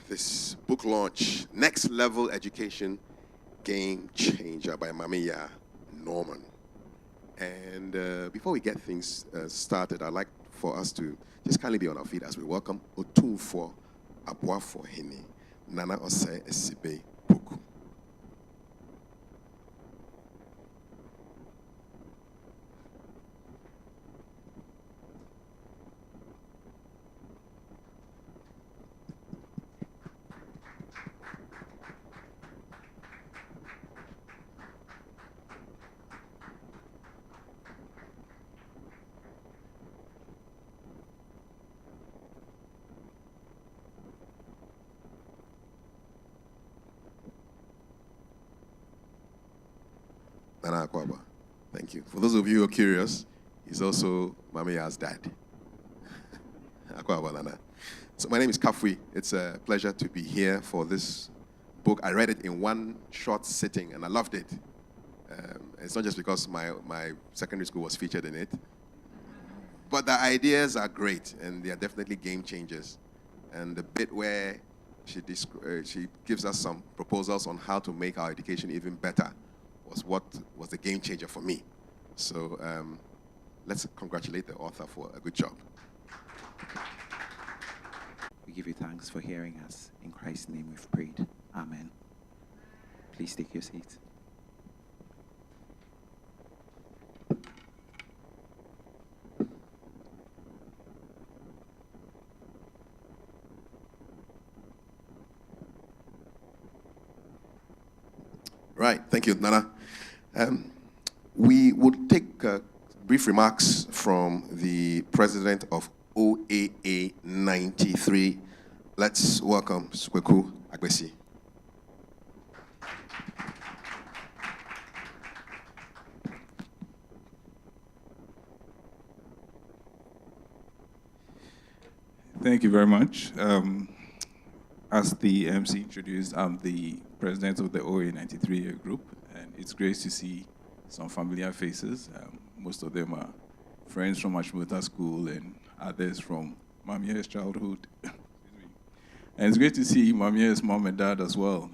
this book launch, Next Level Education Game Changer by Maame Yaa Norman. And before we get things started, I'd like for us to just kindly be on our feet as we welcome Otumfo Aboafo Hene, Nana Osei Esibe Puku. Nana Akwaba, thank you. For those of you who are curious, he's also Maame Yaa's dad. Akwaba Nana. So my name is Kafui. It's a pleasure to be here for this book. I read it in one short sitting and I loved it. It's not just because my secondary school was featured in it, but the ideas are great and they are definitely game changers. And the bit where she gives us some proposals on how to make our education even better was what was the game changer for me. So let's congratulate the author for a good job. We give you thanks for hearing us. In Christ's name we've prayed. Amen. Please take your seats. Right, thank you, Nana. We would take brief remarks from the president of OAA 93. Let's welcome Sukweku Agbesi. Thank you very much. As the MC introduced, I'm the president of the OA 93 group, and it's great to see some familiar faces. Most of them are friends from Ashmota School and others from Maame Yaa's childhood. And it's great to see Maame Yaa's mom and dad as well.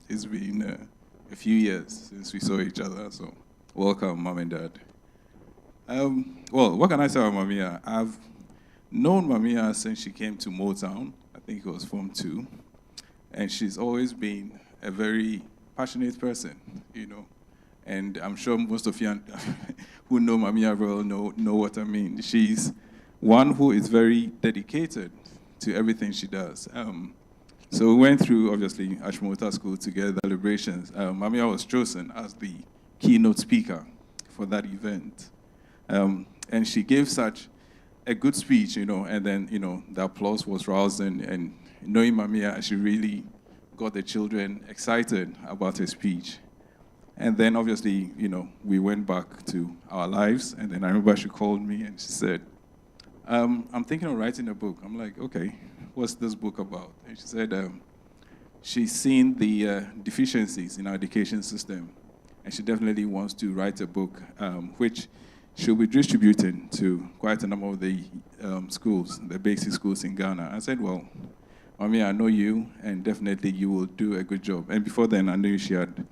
It's been a few years since we saw each other, so welcome, mom and dad. Well, what can I say about Maame Yaa? I've known Maame Yaa since she came to Motown. I think it was Form 2. And she's always been a very passionate person, you know. And I'm sure most of you who know Maame Yaa well know what I mean. She's one who is very dedicated to everything she does. So we went through, obviously, Ashmota School together, celebrations. Maame Yaa was chosen as the keynote speaker for that event. And she gave such a good speech, you know, and then, you know, the applause was rousing, and knowing Maame Yaa, she really got the children excited about her speech. And then, obviously, you know, we went back to our lives, and then I remember she called me and she said, I'm thinking of writing a book. I'm like, okay, what's this book about? And she said, she's seen the deficiencies in our education system, and she definitely wants to write a book, which she'll be distributing to quite a number of the schools, the basic schools in Ghana. I said, well, Maame, I know you, and definitely you will do a good job. And before then, I knew she had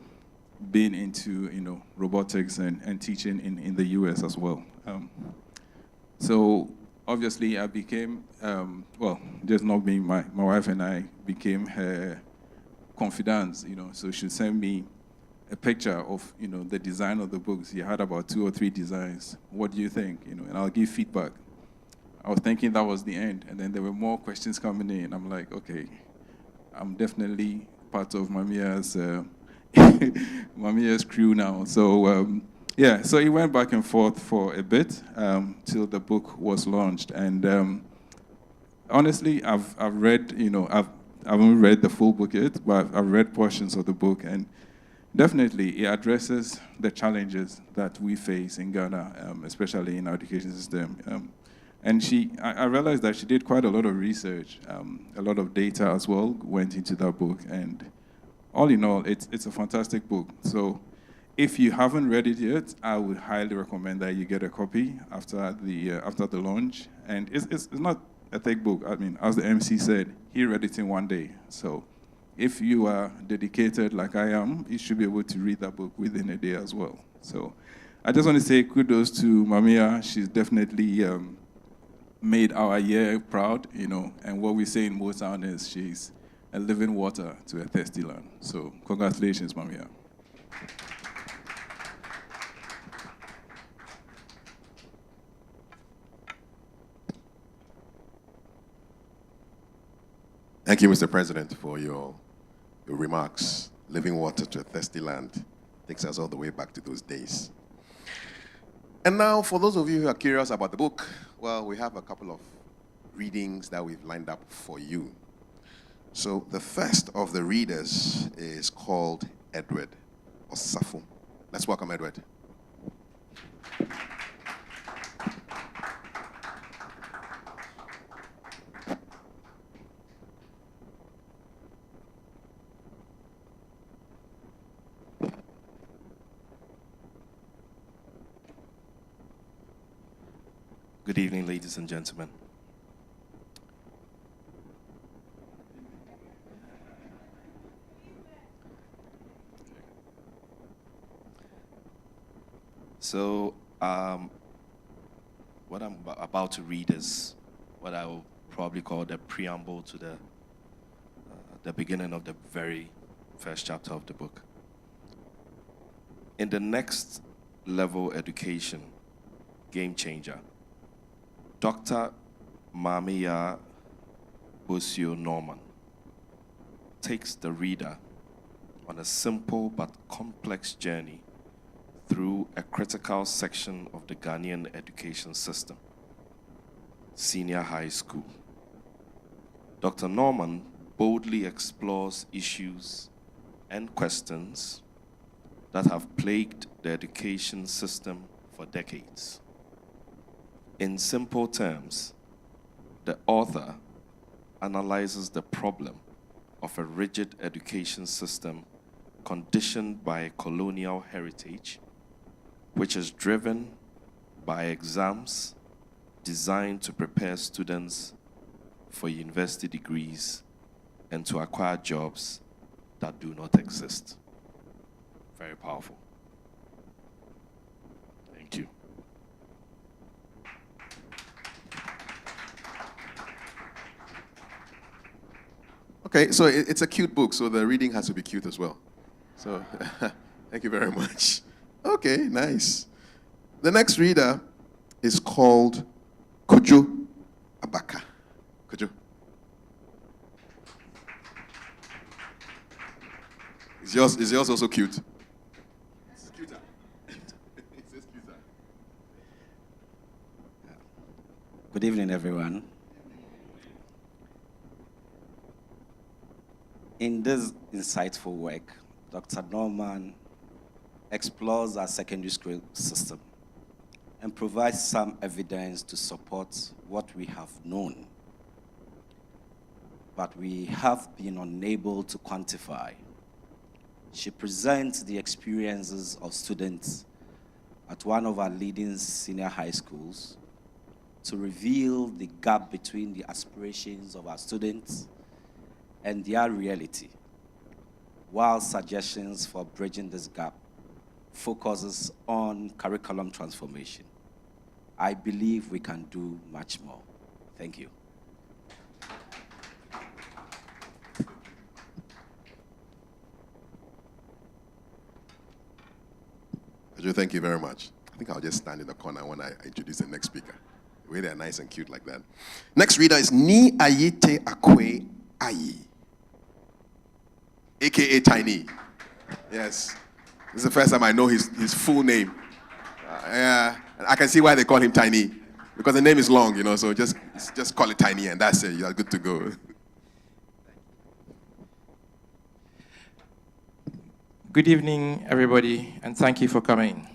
been into, you know, robotics and teaching in the US as well. So obviously, I became, well, just not me, my wife and I became her confidants, you know. So she'd send me a picture of, you know, the design of the books. He had about 2 or 3 designs. What do you think? You know, and I'll give feedback. I was thinking that was the end, and then there were more questions coming in. I'm like, okay, I'm definitely part of Maame Yaa's Maame Yaa's crew now. So yeah, so it went back and forth for a bit till the book was launched. And honestly, I've read, you know, I haven't read the full book yet, but I've read portions of the book, and definitely it addresses the challenges that we face in Ghana, especially in our education system. And I realized that she did quite a lot of research, a lot of data as well went into that book. And all in all, it's a fantastic book. So if you haven't read it yet, I would highly recommend that you get a copy after the launch. And it's not a thick book. I mean, as the MC said, he read it in one day. So if you are dedicated like I am, you should be able to read that book within a day as well. So I just want to say kudos to Maame Yaa. She's definitely made our year proud, and what we say in Motown is she's a living water to a thirsty land. So congratulations, Maame Yaa. Thank you, Mr. President, for your remarks. Living water to a thirsty land takes us all the way back to those days. And now, for those of you who are curious about the book, well, we have a couple of readings that we've lined up for you. So the first of the readers is called Edward Osafo. Let's welcome Edward. Good evening, ladies and gentlemen. So, what I'm about to read is what I will probably call the preamble to the beginning of the very first chapter of the book. In the next level education, game changer, Dr. Maame Yaa Bosuo Norman takes the reader on a simple but complex journey through a critical section of the Ghanaian education system, senior high school. Dr. Norman boldly explores issues and questions that have plagued the education system for decades. In simple terms, the author analyzes the problem of a rigid education system conditioned by colonial heritage, which is driven by exams designed to prepare students for university degrees and to acquire jobs that do not exist. Very powerful. Thank you. Okay, so it's a cute book, so the reading has to be cute as well. So, thank you very much. Okay, nice. The next reader is called Kojo Abaka. Kojo. Is yours also cute? It's cuter. It says cuter. Good evening, everyone. In this insightful work, Dr. Norman explores our secondary school system and provides some evidence to support what we have known, but we have been unable to quantify. She presents the experiences of students at one of our leading senior high schools to reveal the gap between the aspirations of our students and their reality, while suggestions for bridging this gap focuses on curriculum transformation. I believe we can do much more. Thank you. Kojo, thank you very much. I think I'll just stand in the corner when I introduce the next speaker. The way they're nice and cute like that. Next reader is Ni Ayite Akwe Ayi, a.k.a. Tiny. Yes. This is the first time I know his full name. Yeah, I can see why they call him Tiny. Because the name is long, so just call it Tiny and that's it. You're good to go. Good evening, everybody, and thank you for coming.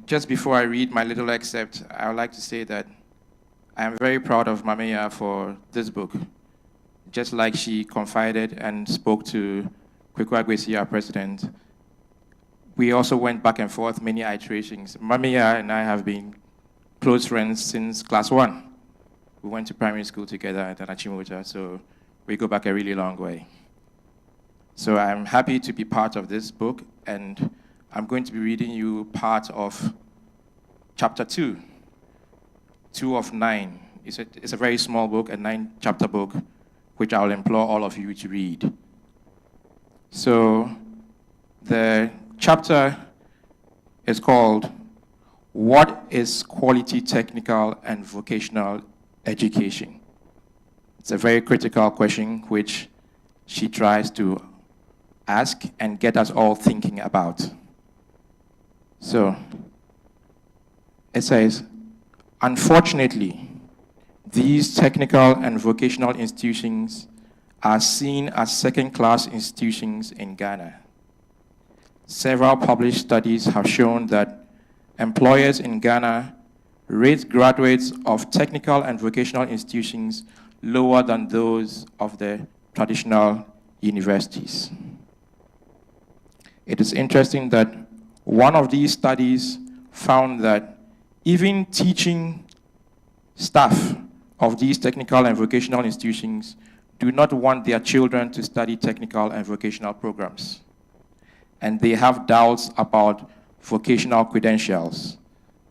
Just before I read my little excerpt, I would like to say that I am very proud of Maame Yaa for this book. Just like she confided and spoke to Kwaku Agwesi, our president, we also went back and forth many iterations. Maame Yaa and I have been close friends since class 1. We went to primary school together at Achimota, so we go back a really long way. So I'm happy to be part of this book, and I'm going to be reading you part of chapter 2 of 9. It's a very small book, a 9-chapter book, which I'll implore all of you to read. So the chapter is called, What is Quality Technical and Vocational Education? It's a very critical question which she tries to ask and get us all thinking about. So it says, unfortunately, these technical and vocational institutions are seen as second-class institutions in Ghana. Several published studies have shown that employers in Ghana rate graduates of technical and vocational institutions lower than those of the traditional universities. It is interesting that one of these studies found that even teaching staff of these technical and vocational institutions do not want their children to study technical and vocational programs. And they have doubts about vocational credentials,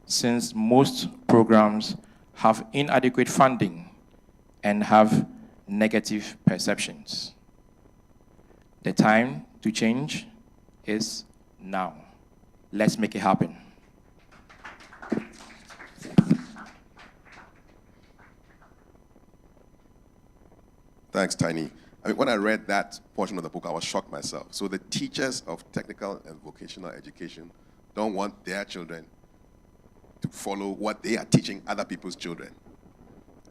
since most programs have inadequate funding and have negative perceptions. The time to change is now. Let's make it happen. Thanks, Tiny. I mean, when I read that portion of the book, I was shocked myself. So the teachers of technical and vocational education don't want their children to follow what they are teaching other people's children.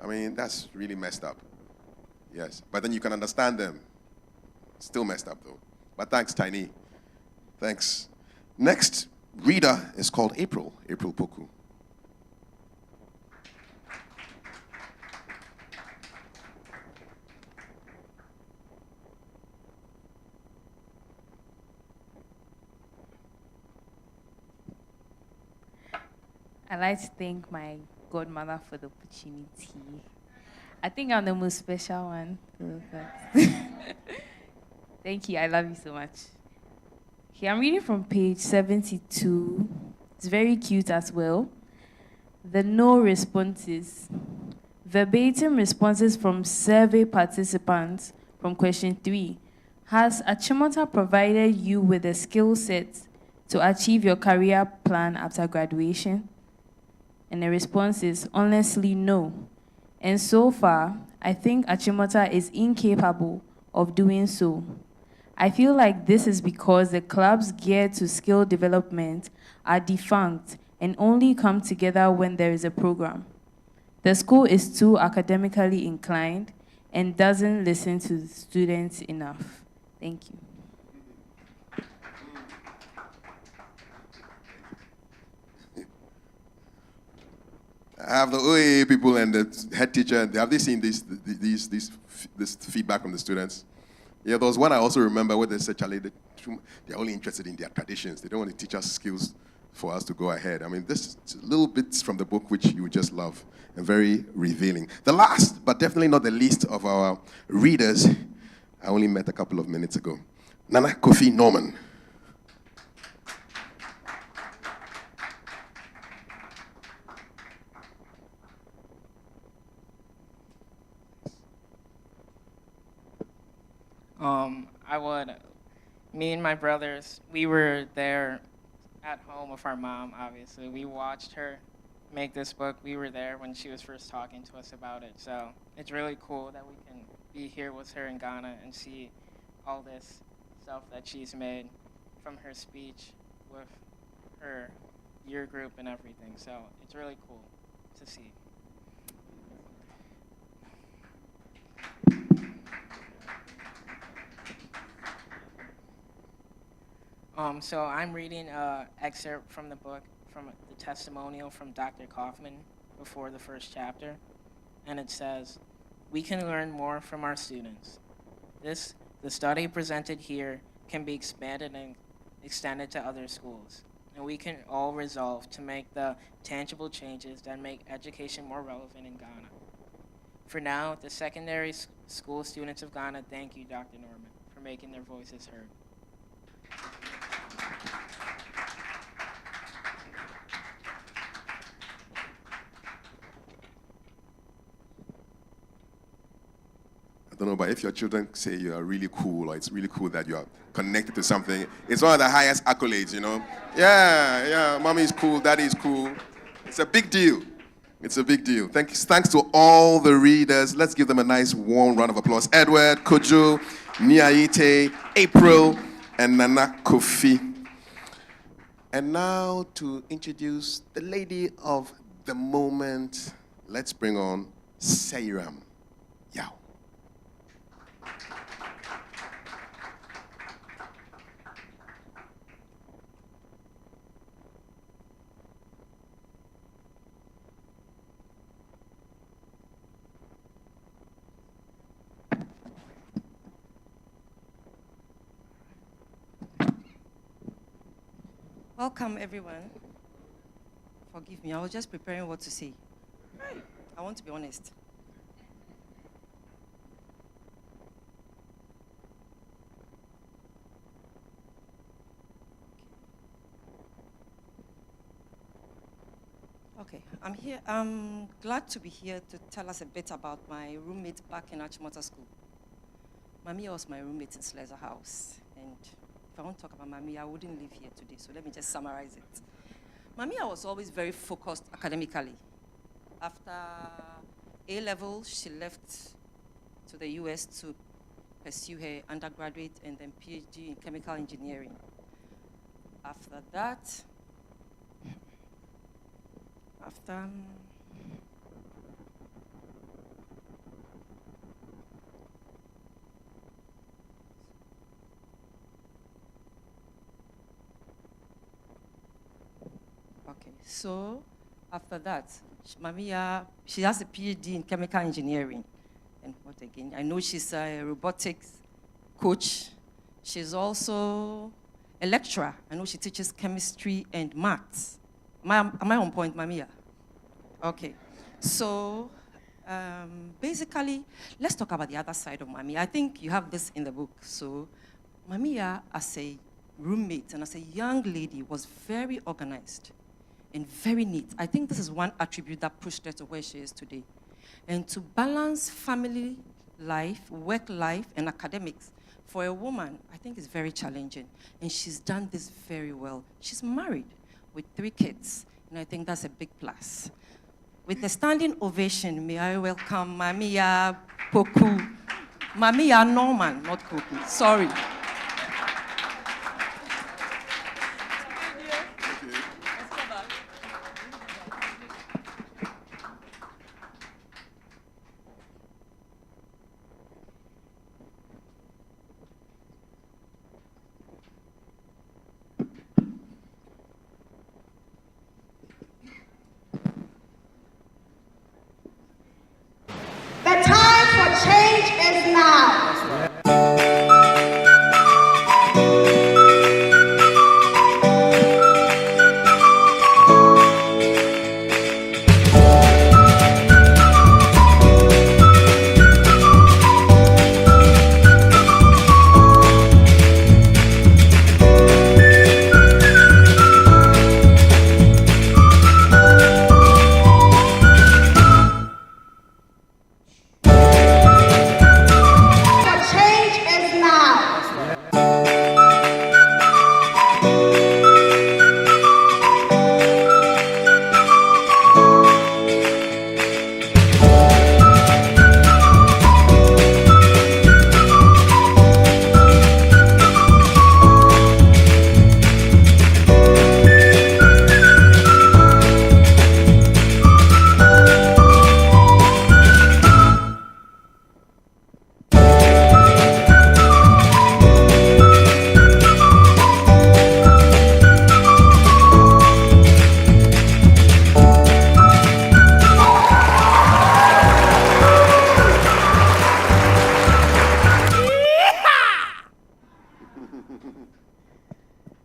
I mean, that's really messed up. Yes, but then you can understand them. Still messed up, though. But thanks, Tiny. Thanks. Next reader is called April Poku. I'd like to thank my godmother for the opportunity. I think I'm the most special one. Thank you. I love you so much. Okay, I'm reading from page 72. It's very cute as well. The no responses. Verbatim responses from survey participants from question 3. Has Achimota provided you with the skill set to achieve your career plan after graduation? And the response is, honestly, no. And so far, I think Achimota is incapable of doing so. I feel like this is because the clubs geared to skill development are defunct and only come together when there is a program. The school is too academically inclined and doesn't listen to the students enough. Thank you. I have the OAA people and the head teacher, and have they seen this feedback from the students? Yeah, there was one I also remember where they said, Charlie, they're only interested in their traditions. They don't want to teach us skills for us to go ahead. I mean, this is little bits from the book which you would just love and very revealing. The last, but definitely not the least of our readers, I only met a couple of minutes ago, Nana Kofi Norman. Me and my brothers, we were there at home with our mom, obviously. We watched her make this book. We were there when she was first talking to us about it. So it's really cool that we can be here with her in Ghana and see all this stuff that she's made from her speech with her year group and everything. So it's really cool to see. So I'm reading an excerpt from the book, from the testimonial from Dr. Kaufman before the first chapter, and it says, "We can learn more from our students. The study presented here can be expanded and extended to other schools. and we can all resolve to make the tangible changes that make education more relevant in Ghana. For now, the secondary school students of Ghana thank you, Dr. Norman, for making their voices heard. I don't know, but if your children say you are really cool, or it's really cool that you are connected to something, it's one of the highest accolades, you know? Yeah, mommy is cool, daddy is cool. It's a big deal. It's a big deal. Thanks to all the readers. Let's give them a nice warm round of applause. Edward, Kojo, Niaite, April, and Nana Kofi. And now to introduce the lady of the moment, let's bring on Seiram Yao. Welcome, everyone. Forgive me, I was just preparing what to say. I want to be honest. Okay, I'm here. I'm glad to be here to tell us a bit about my roommate back in Achimota School. Maame Yaa was my roommate in Slezor House, and if I want to talk about Maame Yaa, I wouldn't live here today, so let me just summarize it. Maame Yaa was always very focused academically. After A-level, she left to the US to pursue her undergraduate and then PhD in chemical engineering. After that, okay, so after that, Maame Yaa, she has a PhD in chemical engineering. And what again? I know she's a robotics coach. She's also a lecturer. I know she teaches chemistry and maths. Am I on point, Maame Yaa? Okay. So basically, let's talk about the other side of Maame Yaa. I think you have this in the book. So Maame Yaa, as a roommate and as a young lady, was very organized and very neat. I think this is one attribute that pushed her to where she is today. And to balance family life, work life, and academics for a woman, I think is very challenging. And she's done this very well. She's married with 3 kids, and I think that's a big plus. With a standing ovation, may I welcome Maame Yaa Poku. Maame Yaa Norman, not Poku, sorry. The time for change is now. For change is now.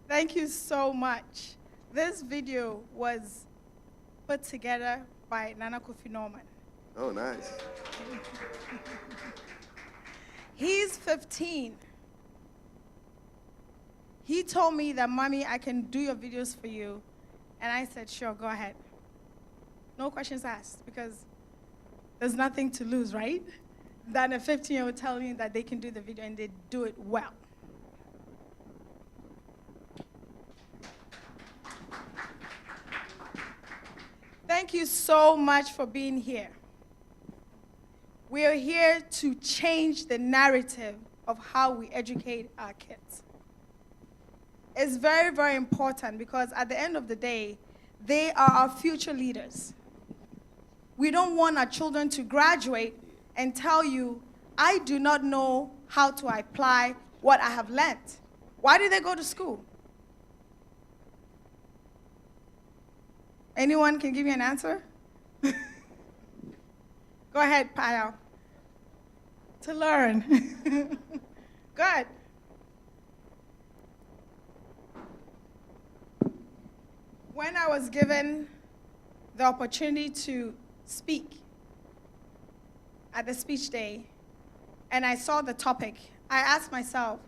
Thank you so much. This video was put together by Nana Kofi Norman. Oh, nice. He's 15. He told me that, Mommy, I can do your videos for you. And I said, sure, go ahead. No questions asked, because there's nothing to lose, right? Than a 15-year-old telling you that they can do the video and they do it well. Thank you so much for being here. We are here to change the narrative of how we educate our kids. It's very, very important because at the end of the day, they are our future leaders. We don't want our children to graduate and tell you, I do not know how to apply what I have learned. Why did they go to school? Anyone can give me an answer? Go ahead, Payal. To learn. Good. When I was given the opportunity to speak at the speech day, and I saw the topic, I asked myself,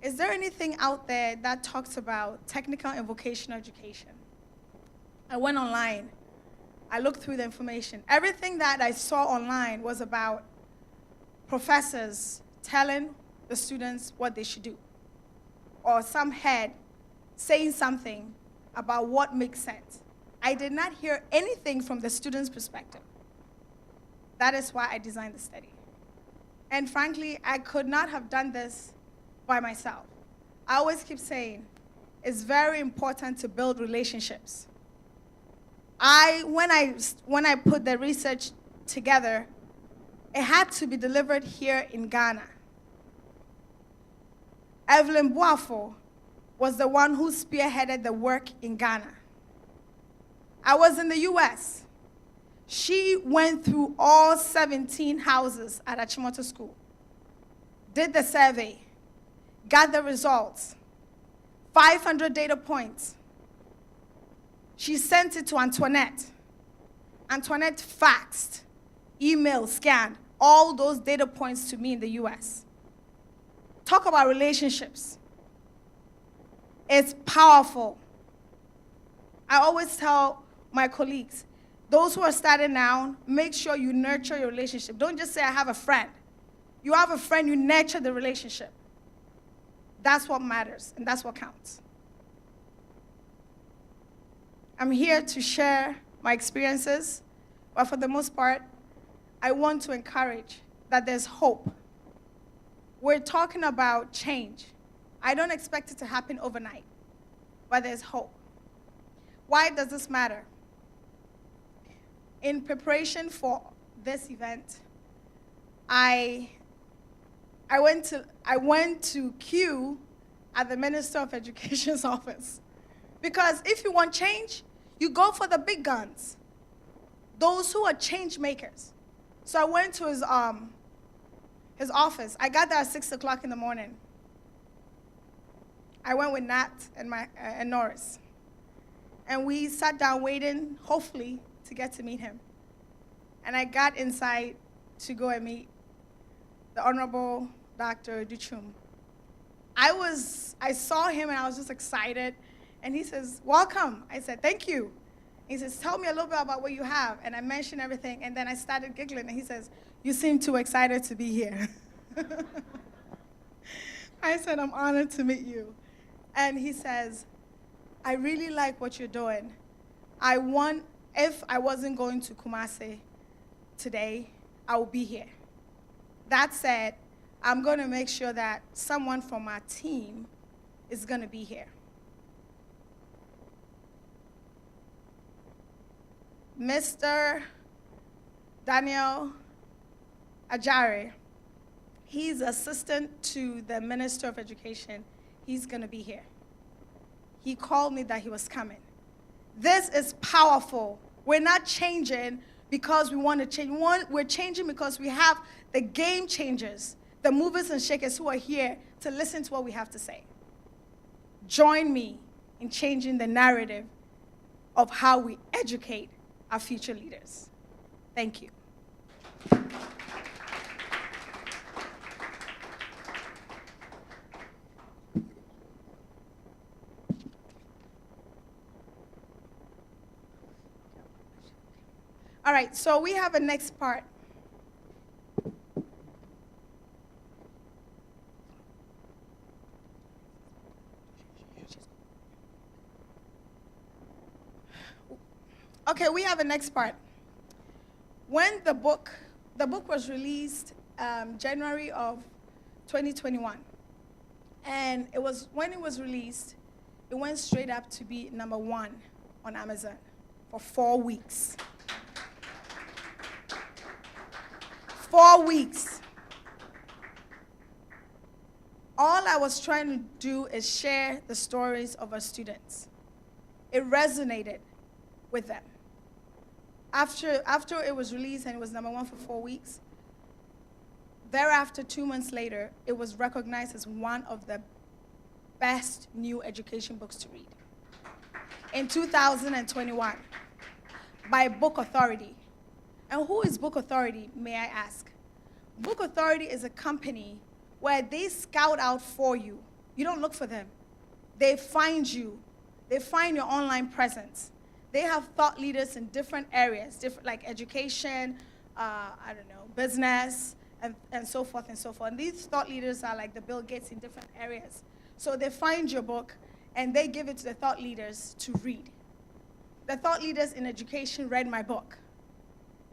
is there anything out there that talks about technical and vocational education? I went online. I looked through the information. Everything that I saw online was about professors telling the students what they should do, or some head saying something about what makes sense. I did not hear anything from the student's perspective. That is why I designed the study. And frankly, I could not have done this by myself. I always keep saying, it's very important to build relationships. When I put the research together, it had to be delivered here in Ghana. Evelyn Boafo was the one who spearheaded the work in Ghana. I was in the US. She went through all 17 houses at Achimota School, did the survey, got the results, 500 data points. She sent it to Antoinette. Antoinette faxed, emailed, scanned all those data points to me in the US. Talk about relationships. It's powerful. I always tell my colleagues, those who are starting now, make sure you nurture your relationship. Don't just say, I have a friend. You have a friend, you nurture the relationship. That's what matters, and that's what counts. I'm here to share my experiences, but for the most part, I want to encourage that there's hope. We're talking about change. I don't expect it to happen overnight, but there's hope. Why does this matter? In preparation for this event, I went to queue at the Minister of Education's office. Because if you want change, you go for the big guns, those who are change makers. So I went to his office. I got there at 6 o'clock in the morning. I went with Nat and Norris. And we sat down waiting, hopefully, to get to meet him. And I got inside to go and meet the Honorable Dr. Duchum. I saw him and I was just excited. And he says, welcome. I said, thank you. He says, tell me a little bit about what you have. And I mentioned everything. And then I started giggling. And he says, you seem too excited to be here. I said, I'm honored to meet you. And he says, I really like what you're doing. If I wasn't going to Kumasi today, I will be here. That said, I'm going to make sure that someone from our team is going to be here. Mr. Daniel Ajare, he's assistant to the Minister of Education. He's going to be here. He called me that he was coming. This is powerful. We're not changing because we want to change. We're changing because we have the game changers, the movers and shakers who are here to listen to what we have to say. Join me in changing the narrative of how we educate our future leaders. Thank you. All right, so we have a next part. Okay, we have a next part. When the book was released January of 2021, and when it was released, it went straight up to be #1 on Amazon for 4 weeks. 4 weeks. All I was trying to do is share the stories of our students. It resonated with them. After it was released and it was #1 for 4 weeks, thereafter, 2 months later, it was recognized as one of the best new education books to read in 2021 by Book Authority. And who is Book Authority, may I ask? Book Authority is a company where they scout out for you. You don't look for them. They find you. They find your online presence. They have thought leaders in different areas, different like education, business, and so forth and so forth. And these thought leaders are like the Bill Gates in different areas. So they find your book and they give it to the thought leaders to read. The thought leaders in education read my book.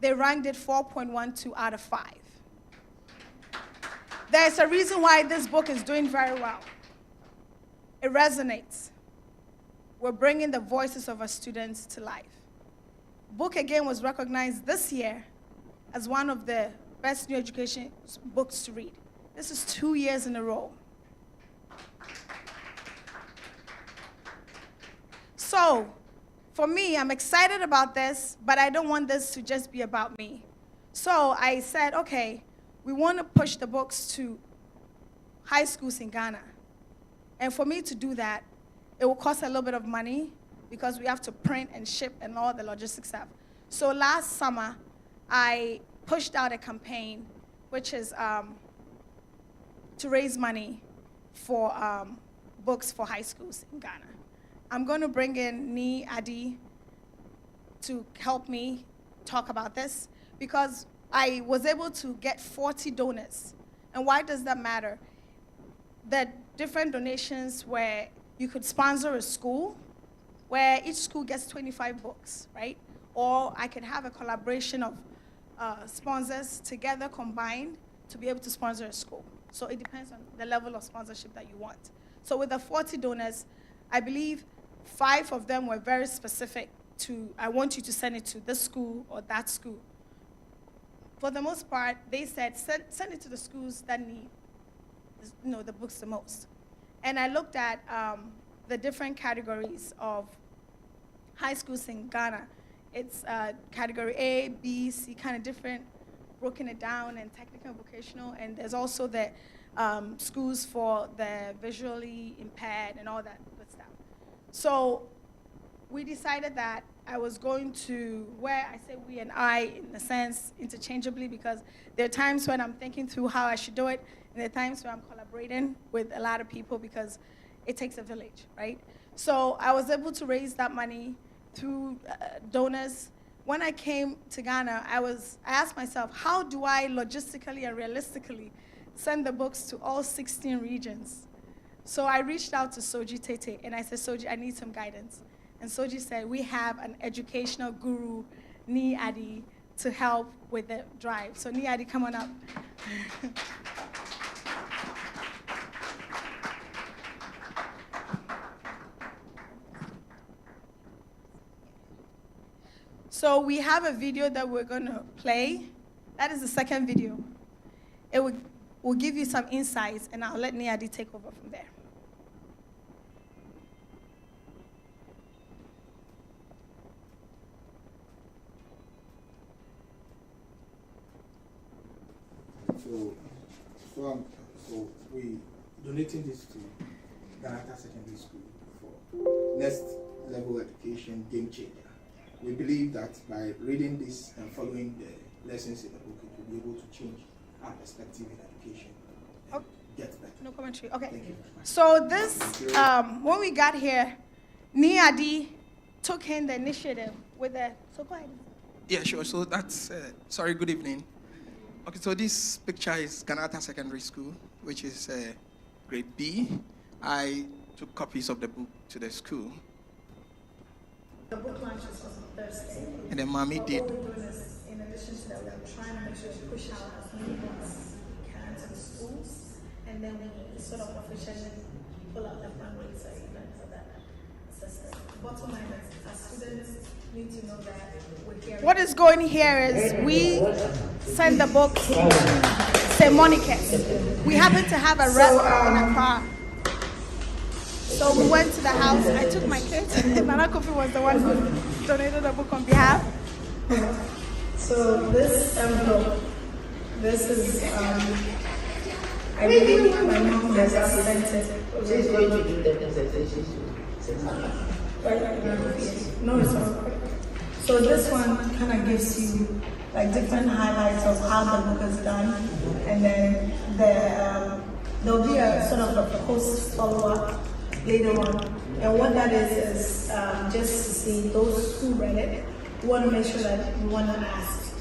They ranked it 4.12 out of 5. There's a reason why this book is doing very well. It resonates. We're bringing the voices of our students to life. Book again was recognized this year as one of the best new education books to read. This is 2 years in a row. So, for me, I'm excited about this, but I don't want this to just be about me. So I said, okay, we want to push the books to high schools in Ghana. And for me to do that, it will cost a little bit of money because we have to print and ship and all the logistics stuff. So last summer, I pushed out a campaign, which is to raise money for books for high schools in Ghana. I'm going to bring in Ni Adi to help me talk about this because I was able to get 40 donors. And why does that matter? The different donations where you could sponsor a school, where each school gets 25 books, right? Or I could have a collaboration of sponsors together combined to be able to sponsor a school. So it depends on the level of sponsorship that you want. So with the 40 donors, I believe 5 of them were very specific to, I want you to send it to this school or that school. For the most part, they said, send it to the schools that need the books the most. And I looked at the different categories of high schools in Ghana. It's category A, B, C, kind of different, broken it down, and technical and vocational. And there's also the schools for the visually impaired and all that good stuff. So we decided that I was going to, where I say we and I, in a sense, interchangeably, because there are times when I'm thinking through how I should do it, and there are times where I'm collaborating with a lot of people because it takes a village, right? So I was able to raise that money through donors. When I came to Ghana, I asked myself, how do I logistically and realistically send the books to all 16 regions? So I reached out to Soji Tete, and I said, Soji, I need some guidance. And Soji said, we have an educational guru, Ni Adi, to help with the drive. So Ni Adi, come on up. So we have a video that we're going to play. That is the second video. It will give you some insights, and I'll let Ni Adi take over from there. So we donating this to Galata Secondary School for next level education game changer. We believe that by reading this and following the lessons in the book, it will be able to change our perspective in education and get better. No commentary. Okay. Thank you. So this, when we got here, Niadi took in the initiative with the. So go ahead. Yeah, sure. So that's, sorry, good evening. Okay, so this picture is Ganata Secondary School, which is grade B. I took copies of the book to the school. The book launch was on Thursday. And then Maame did. What we're doing is, in addition to that, we're trying to make sure we push out as many books as we can to the schools, and then we sort of officially pull out the fundraiser event for that system. Bottom line is, as students need to know that we're here. What is going here is we send the books to St. Monica's. We happen to have a rep in Accra. So we went to the house. I took my kids. Nana Kofi was the one who donated the book on behalf. So this envelope, this is, I believe my mom has presented. She's going to do the presentation. No, it's not. So this one kind of gives you like different highlights of how the book is done, and then there'll be a sort of a post follow-up later on. And what that is just to see those who read it. We want to make sure that we want to ask,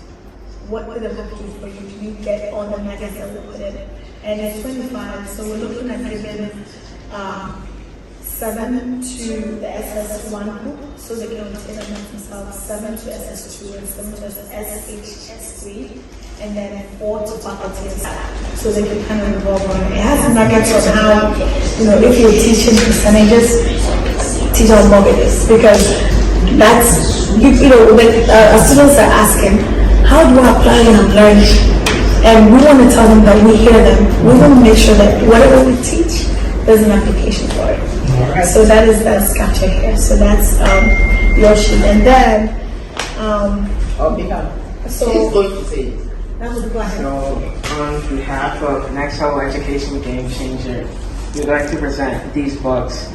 what did the book do for you? Did you get all the nuggets that we put in it? And it's 25, so we're looking at giving 7 to the SS1 group, so they can take themselves, 7 to SS2 and 7 to SHS3, and then 4 to faculty and staff, so they can kind of revolve on it. It has nuggets on how, if you're teaching percentages, teach on mortgages, because that's, when our students are asking, how do I apply what I'm learning? And we want to tell them that we hear them. We want to make sure that whatever we teach, there's an application for it. Right. So that's captured here. So that's your sheet. And then, so she's going to say it. Go ahead. So, on behalf of Next Level Education Game Changer, we'd like to present these books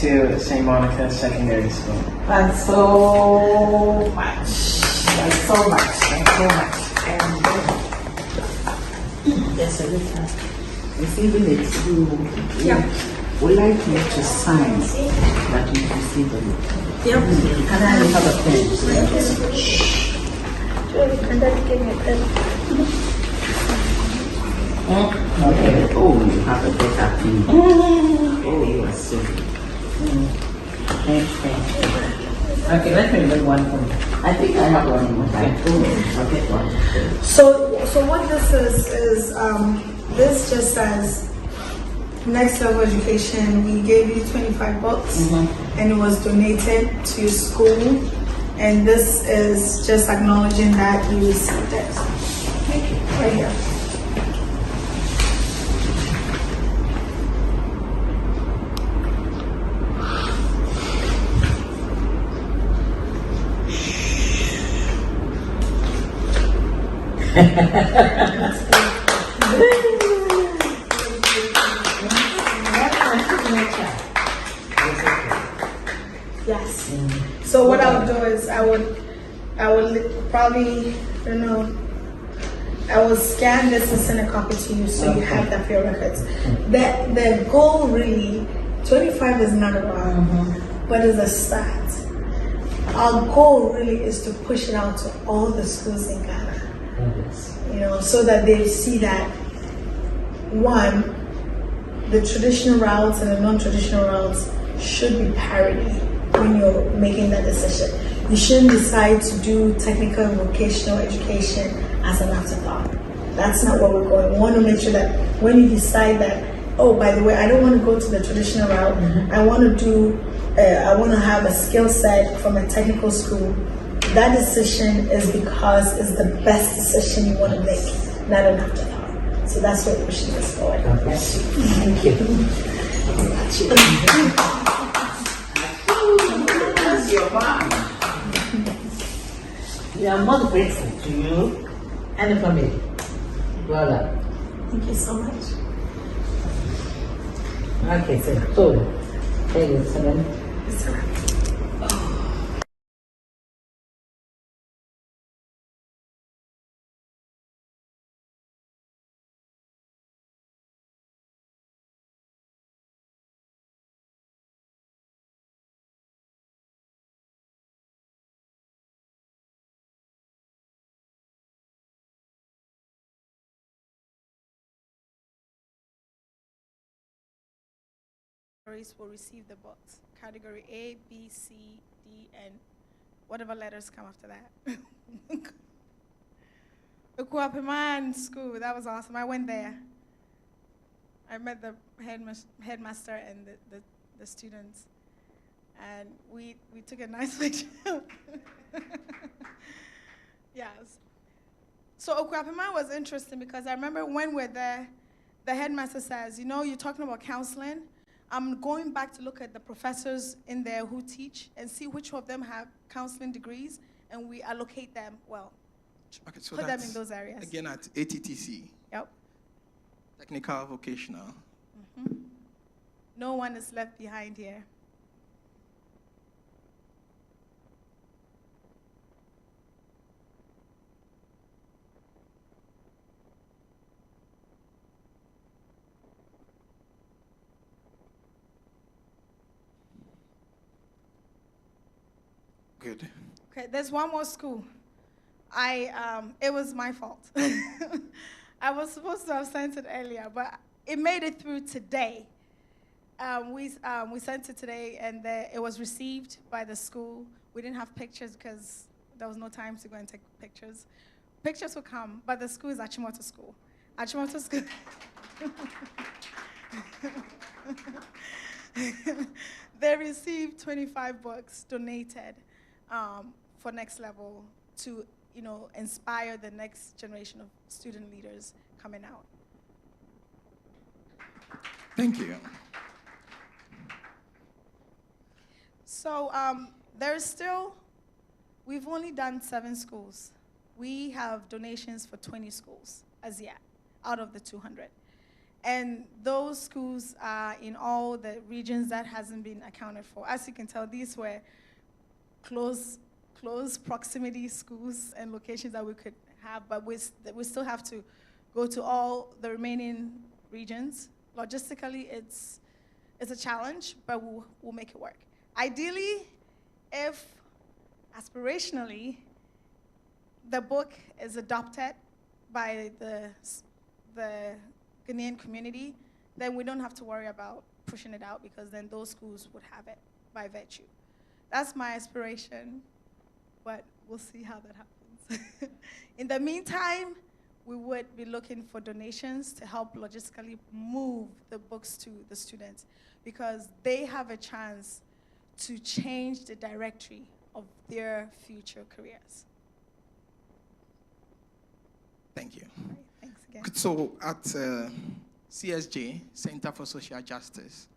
to St. Monica Secondary School. Thanks so much. Thanks so much. Thanks so much. And yes, receiving it, we like you to sign that you receive the book. Yep. Can I have a pen? Can that give me a pen? Okay. Oh, you have a better pen. Oh, you are so good. Thank you. Okay, let me make one for you. I think I have one more. I'll get one. So what this is this just says Next Level Education. We gave you 25 books, and it was donated to your school, and this is just acknowledging that you received it. Thank you. Right here. Yes. So what I would do is I would probably, I will scan this and send a copy to you so you have that for your records. The goal really, 25 is not a lot, but it's a start. Our goal really is to push it out to all the schools in Ghana. So that they see that, one, the traditional routes and the non-traditional routes should be parity when you're making that decision. You shouldn't decide to do technical and vocational education as an afterthought. That's not where we're going. We want to make sure that when you decide that, oh, by the way, I don't want to go to the traditional route, I want to have a skill set from a technical school. That decision is because it's the best decision you want to make, not an afterthought. So that's what we're pushing this forward. God bless you. Thank you. That's your mom. We are most grateful to you and the family. Well done. Thank you so much. Okay, so, thank you, 7. It's a wrap. Will receive the books. Category A, B, C, D, and whatever letters come after that. The Kuapiman school, that was awesome. I went there. I met the headmaster and the students. And we took a nice picture. Yes. So Okuapiman was interesting because I remember when we're there, the headmaster says, you know, you're talking about counseling. I'm going back to look at the professors in there who teach and see which of them have counseling degrees, and we allocate them well. Okay, so put them in those areas. Again, at ATTC. Yep. Technical, vocational. Mm-hmm. No one is left behind here. Good. Okay, there's one more school. It was my fault. I was supposed to have sent it earlier, but it made it through today. We sent it today, and it was received by the school. We didn't have pictures because there was no time to go and take pictures. Pictures will come, but the school is Achimota School. Achimota School. They received 25 books donated for next level to, you know, inspire the next generation of student leaders coming out. Thank you. So there's still, we've only done 7 schools. We have donations for 20 schools as yet, out of the 200. And those schools are in all the regions that hasn't been accounted for. As you can tell, these were close proximity schools and locations that we could have, but we still have to go to all the remaining regions. Logistically, it's a challenge, but we'll make it work. Ideally, if aspirationally, the book is adopted by the Ghanaian community, then we don't have to worry about pushing it out because then those schools would have it by virtue. That's my aspiration, but we'll see how that happens. In the meantime, we would be looking for donations to help logistically move the books to the students because they have a chance to change the directory of their future careers. Thank you. Right, thanks again. So at CSJ, Center for Social Justice,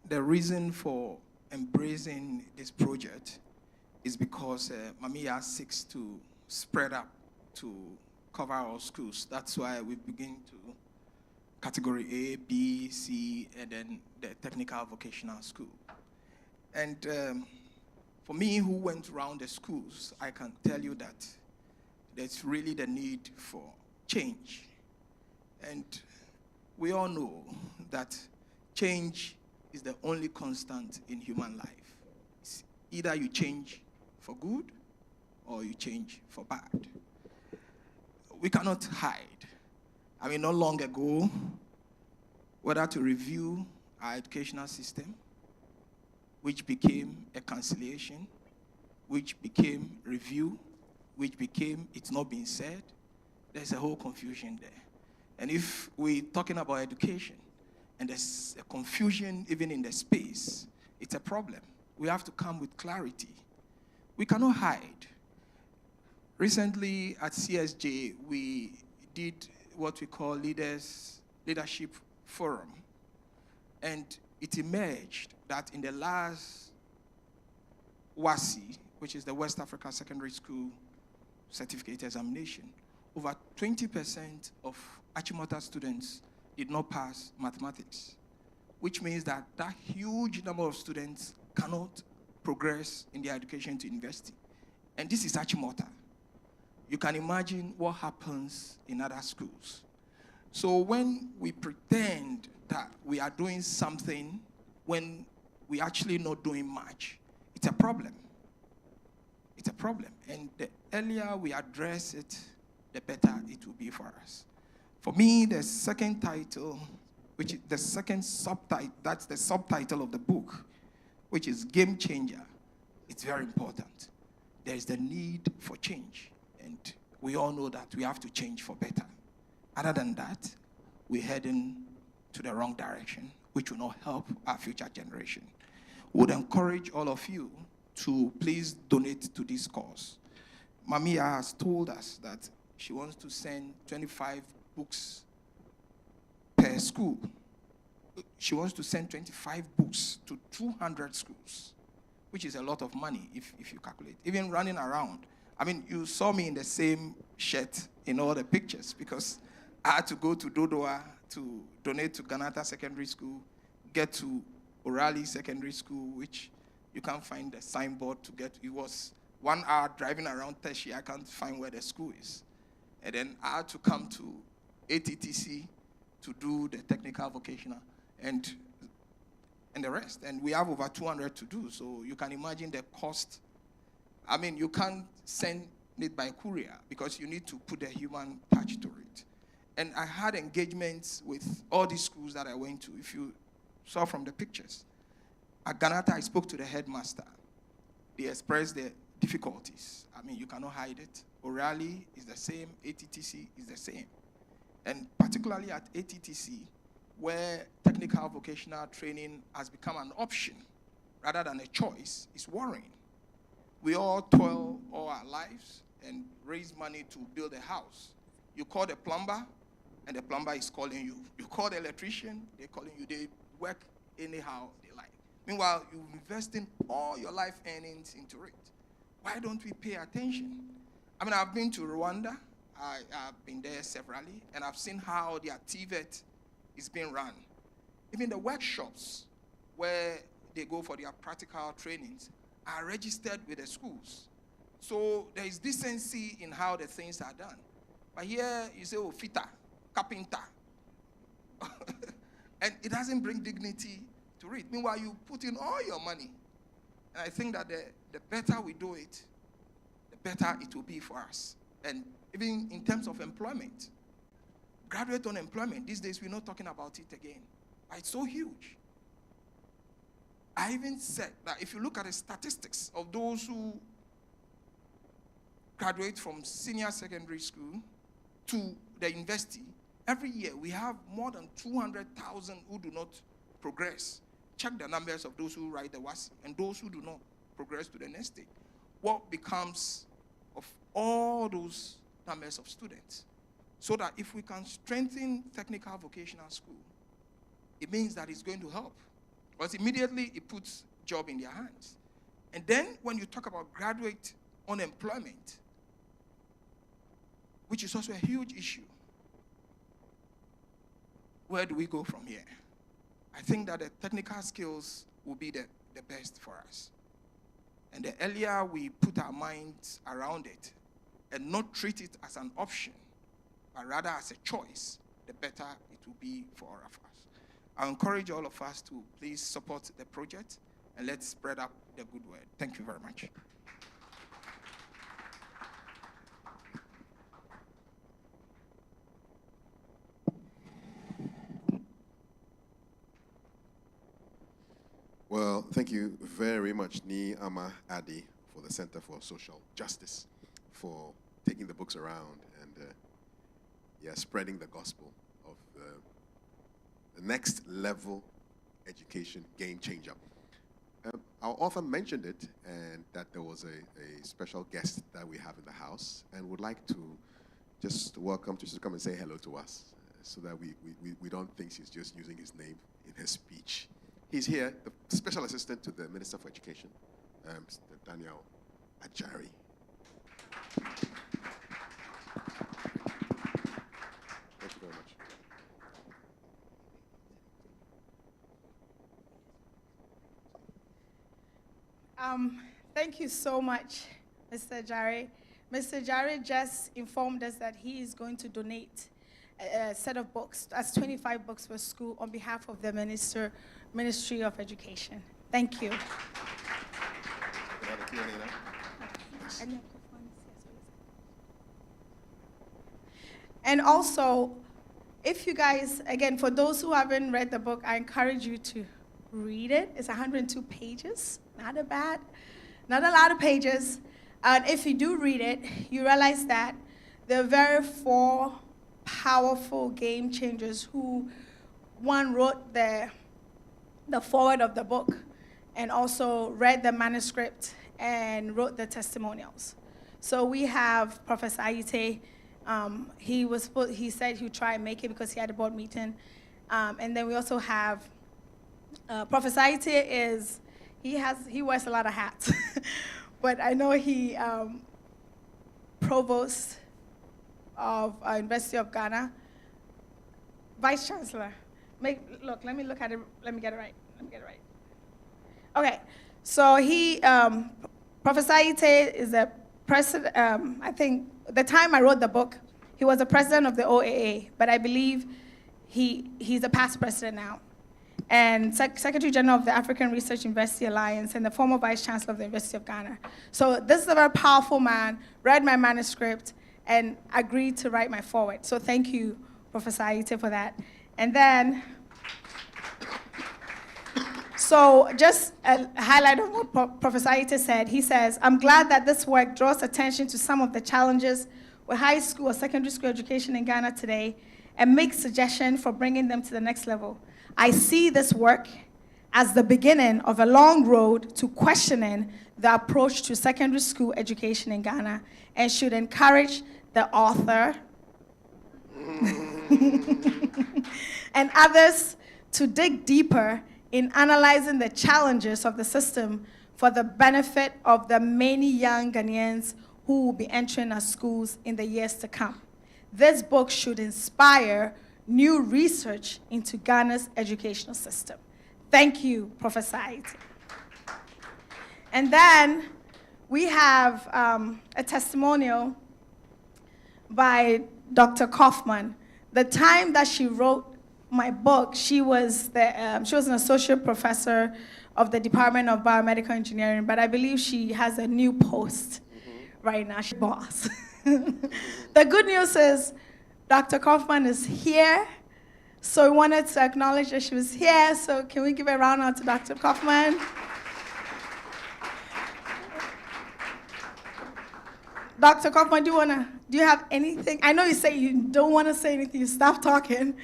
the reason for embracing this project is because Maame Yaa seeks to spread up to cover our schools. That's why we begin to category A, B, C, and then the technical vocational school. And for me, who went around the schools, I can tell you that there's really the need for change. And we all know that change is the only constant in human life. It's either you change for good or you change for bad. We cannot hide. I mean, not long ago, whether to review our educational system, which became a cancellation, which became review, which became it's not being said, there's a whole confusion there. And if we're talking about education, and there's a confusion even in the space, it's a problem. We have to come with clarity. We cannot hide. Recently at CSJ, we did what we call leadership forum. And it emerged that in the last WASI, which is the West Africa Secondary School Certificate Examination, over 20% of Achimota students did not pass mathematics, which means that that huge number of students cannot progress in their education to university. And this is Achimota. You can imagine what happens in other schools. So when we pretend that we are doing something when we actually not doing much, it's a problem. It's a problem. And the earlier we address it, the better it will be for us. For me, the second title, which is the second subtitle, that's the subtitle of the book, which is Game Changer. It's very important. There is the need for change. And we all know that we have to change for better. Other than that, we're heading to the wrong direction, which will not help our future generation. Would encourage all of you to please donate to this cause. Maame Yaa has told us that she wants to send 25 books per school. She wants to send 25 books to 200 schools, which is a lot of money if you calculate. Even running around. I mean, you saw me in the same shirt in all the pictures because I had to go to Dodoa to donate to Ganata Secondary School, get to Orali Secondary School, which you can't find the signboard to get. It was 1 hour driving around Teshi. I can't find where the school is. And then I had to come to ATTC to do the technical vocational and the rest. And we have over 200 to do, so you can imagine the cost. I mean, you can't send it by courier because you need to put a human touch to it. And I had engagements with all these schools that I went to, if you saw from the pictures. At Ganata, I spoke to the headmaster. They expressed their difficulties. I mean, you cannot hide it. Orally is the same, ATTC is the same. And particularly at ATTC, where technical vocational training has become an option rather than a choice, is worrying. We all toil all our lives and raise money to build a house. You call the plumber, and the plumber is calling you. You call the electrician, they're calling you. They work anyhow they like. Meanwhile, you're investing all your life earnings into it. Why don't we pay attention? I mean, I've been to Rwanda. I've been there severally, and I've seen how their TVET is being run. Even the workshops where they go for their practical trainings are registered with the schools. So there is decency in how the things are done. But here you say, oh, fitter, carpenter. And it doesn't bring dignity to it. Meanwhile, you put in all your money. And I think that the better we do it, the better it will be for us. And even in terms of employment, graduate unemployment, these days we're not talking about it again. But it's so huge. I even said that if you look at the statistics of those who graduate from senior secondary school to the university, every year we have more than 200,000 who do not progress. Check the numbers of those who write the WASI and those who do not progress to the next stage. What becomes of all those numbers of students? So that if we can strengthen technical vocational school, it means that it's going to help. Because immediately it puts job in their hands. And then when you talk about graduate unemployment, which is also a huge issue, where do we go from here? I think that the technical skills will be the best for us. And the earlier we put our minds around it and not treat it as an option, but rather as a choice, the better it will be for all of us. I encourage all of us to please support the project and let's spread up the good word. Thank you very much. Well, thank you very much, Ni Ama Adi, for the Center for Social Justice, for taking the books around and spreading the gospel of the next level education game changer. Our author mentioned it, and that there was a special guest that we have in the house, and would like to just welcome to come and say hello to us, so that we don't think she's just using his name in her speech. He's here, the special assistant to the Minister for Education, Mr. Daniel Ajari. Thank you very much. Thank you so much, Mr. Jare. Mr. Jare just informed us that he is going to donate a set of books, that's 25 books for school, on behalf of the Ministry of Education. Thank you. And also, if you guys, again, for those who haven't read the book, I encourage you to read it. It's 102 pages, not a lot of pages. And if you do read it, you realize that there are very four powerful game changers who, one wrote the foreword of the book and also read the manuscript and wrote the testimonials. So we have Professor Ayite. He said he would try and make it because he had a board meeting. And then we also have Professor Ayite he wears a lot of hats. But I know he provost of University of Ghana, vice chancellor. Let me look at it. Let me get it right. Okay, so Professor Ayite is the president. I think the time I wrote the book, he was the president of the OAA, but I believe he's a past president now, and Secretary General of the African Research University Alliance, and the former Vice Chancellor of the University of Ghana. So this is a very powerful man, read my manuscript, and agreed to write my foreword. So thank you, Professor Ayite, for that. And then, so just a highlight of what Professor Ayite said. He says, I'm glad that this work draws attention to some of the challenges with high school or secondary school education in Ghana today and makes suggestions for bringing them to the next level. I see this work as the beginning of a long road to questioning the approach to secondary school education in Ghana and should encourage the author and others to dig deeper in analyzing the challenges of the system for the benefit of the many young Ghanaians who will be entering our schools in the years to come. This book should inspire new research into Ghana's educational system. Thank you, Professor Ayite. And then we have a testimonial by Dr. Kaufman. The time that she wrote my book, she was an associate professor of the Department of Biomedical Engineering, but I believe she has a new post right now. She's boss. The good news is Dr. Kaufman is here, so we wanted to acknowledge that she was here, so can we give a round out to Dr. Kaufman? Dr. Kaufman, do you have anything? I know you say you don't want to say anything, you stop talking.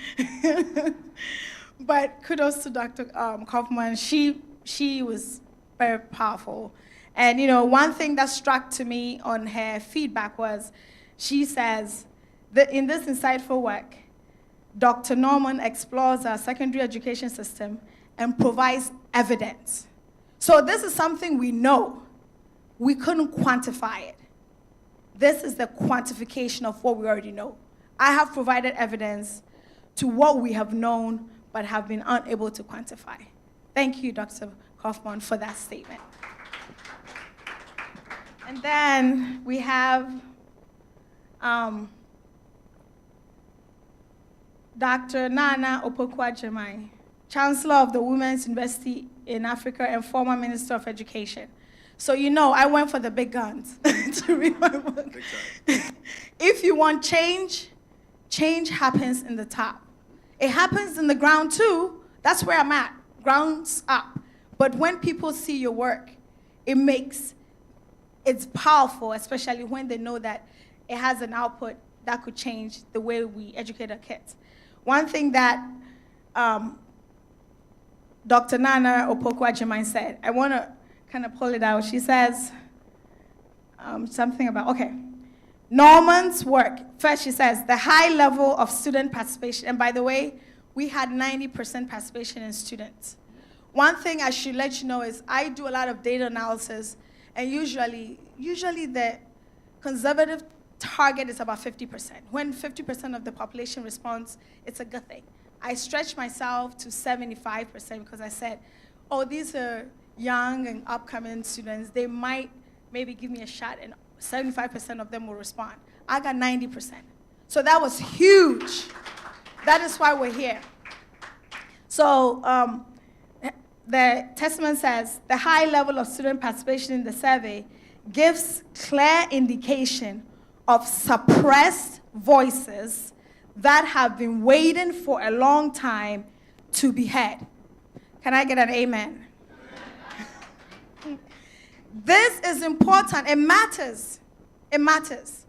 But kudos to Dr. Kaufman. She was very powerful. And one thing that struck to me on her feedback was, she says that in this insightful work, Dr. Norman explores our secondary education system and provides evidence. So this is something we know. We couldn't quantify it. This is the quantification of what we already know. I have provided evidence to what we have known but have been unable to quantify. Thank you, Dr. Kaufman, for that statement. And then we have Dr. Nana Opoku-Agyemang, Chancellor of the Women's University in Africa and former Minister of Education. So I went for the big guns to read my book. If you want change, change happens in the top. It happens in the ground too. That's where I'm at, grounds up. But when people see your work, it's powerful, especially when they know that it has an output that could change the way we educate our kids. One thing that Dr. Nana Opoku-Agyemang said, I want to kind of pull it out. She says something about, Norman's work. First, she says, the high level of student participation. And by the way, we had 90% participation in students. One thing I should let you know is I do a lot of data analysis, and usually the conservative target is about 50%. When 50% of the population responds, it's a good thing. I stretched myself to 75% because I said, these are young and upcoming students, they might maybe give me a shot and 75% of them will respond. I got 90%. So that was huge. That is why we're here. So the testament says, the high level of student participation in the survey gives clear indication of suppressed voices that have been waiting for a long time to be heard. Can I get an amen? This is important. It matters. It matters.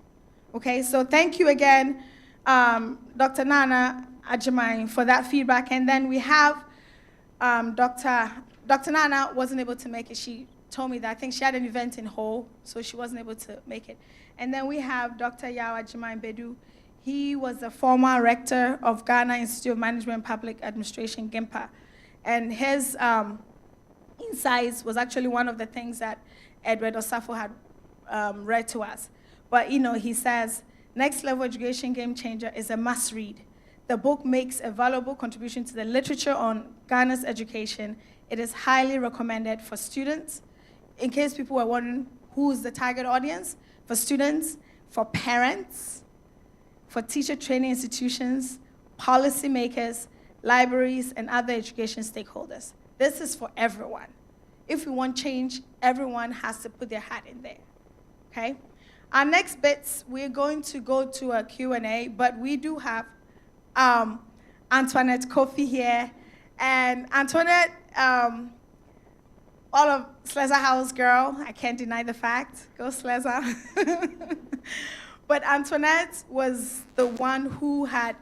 Okay, so thank you again, Dr. Nana Ajimai, for that feedback. And then we have Dr. Nana wasn't able to make it. She told me that I think she had an event in Ho, so she wasn't able to make it. And then we have Dr. Yao Ajimai Bedu. He was the former rector of Ghana Institute of Management and Public Administration, GIMPA. And his insights was actually one of the things that Edward Osafo had read to us. But, you know, he says, Next Level Education Game Changer is a must read. The book makes a valuable contribution to the literature on Ghana's education. It is highly recommended for students. In case people were wondering who is the target audience, for students, for parents, for teacher training institutions, policymakers, libraries, and other education stakeholders. This is for everyone. If we want change, everyone has to put their hat in there, okay? Our next bits, we're going to go to a Q&A, but we do have Antoinette Kofi here. And Antoinette, all of Sleza House girl, I can't deny the fact. Go Sleza. But Antoinette was the one who had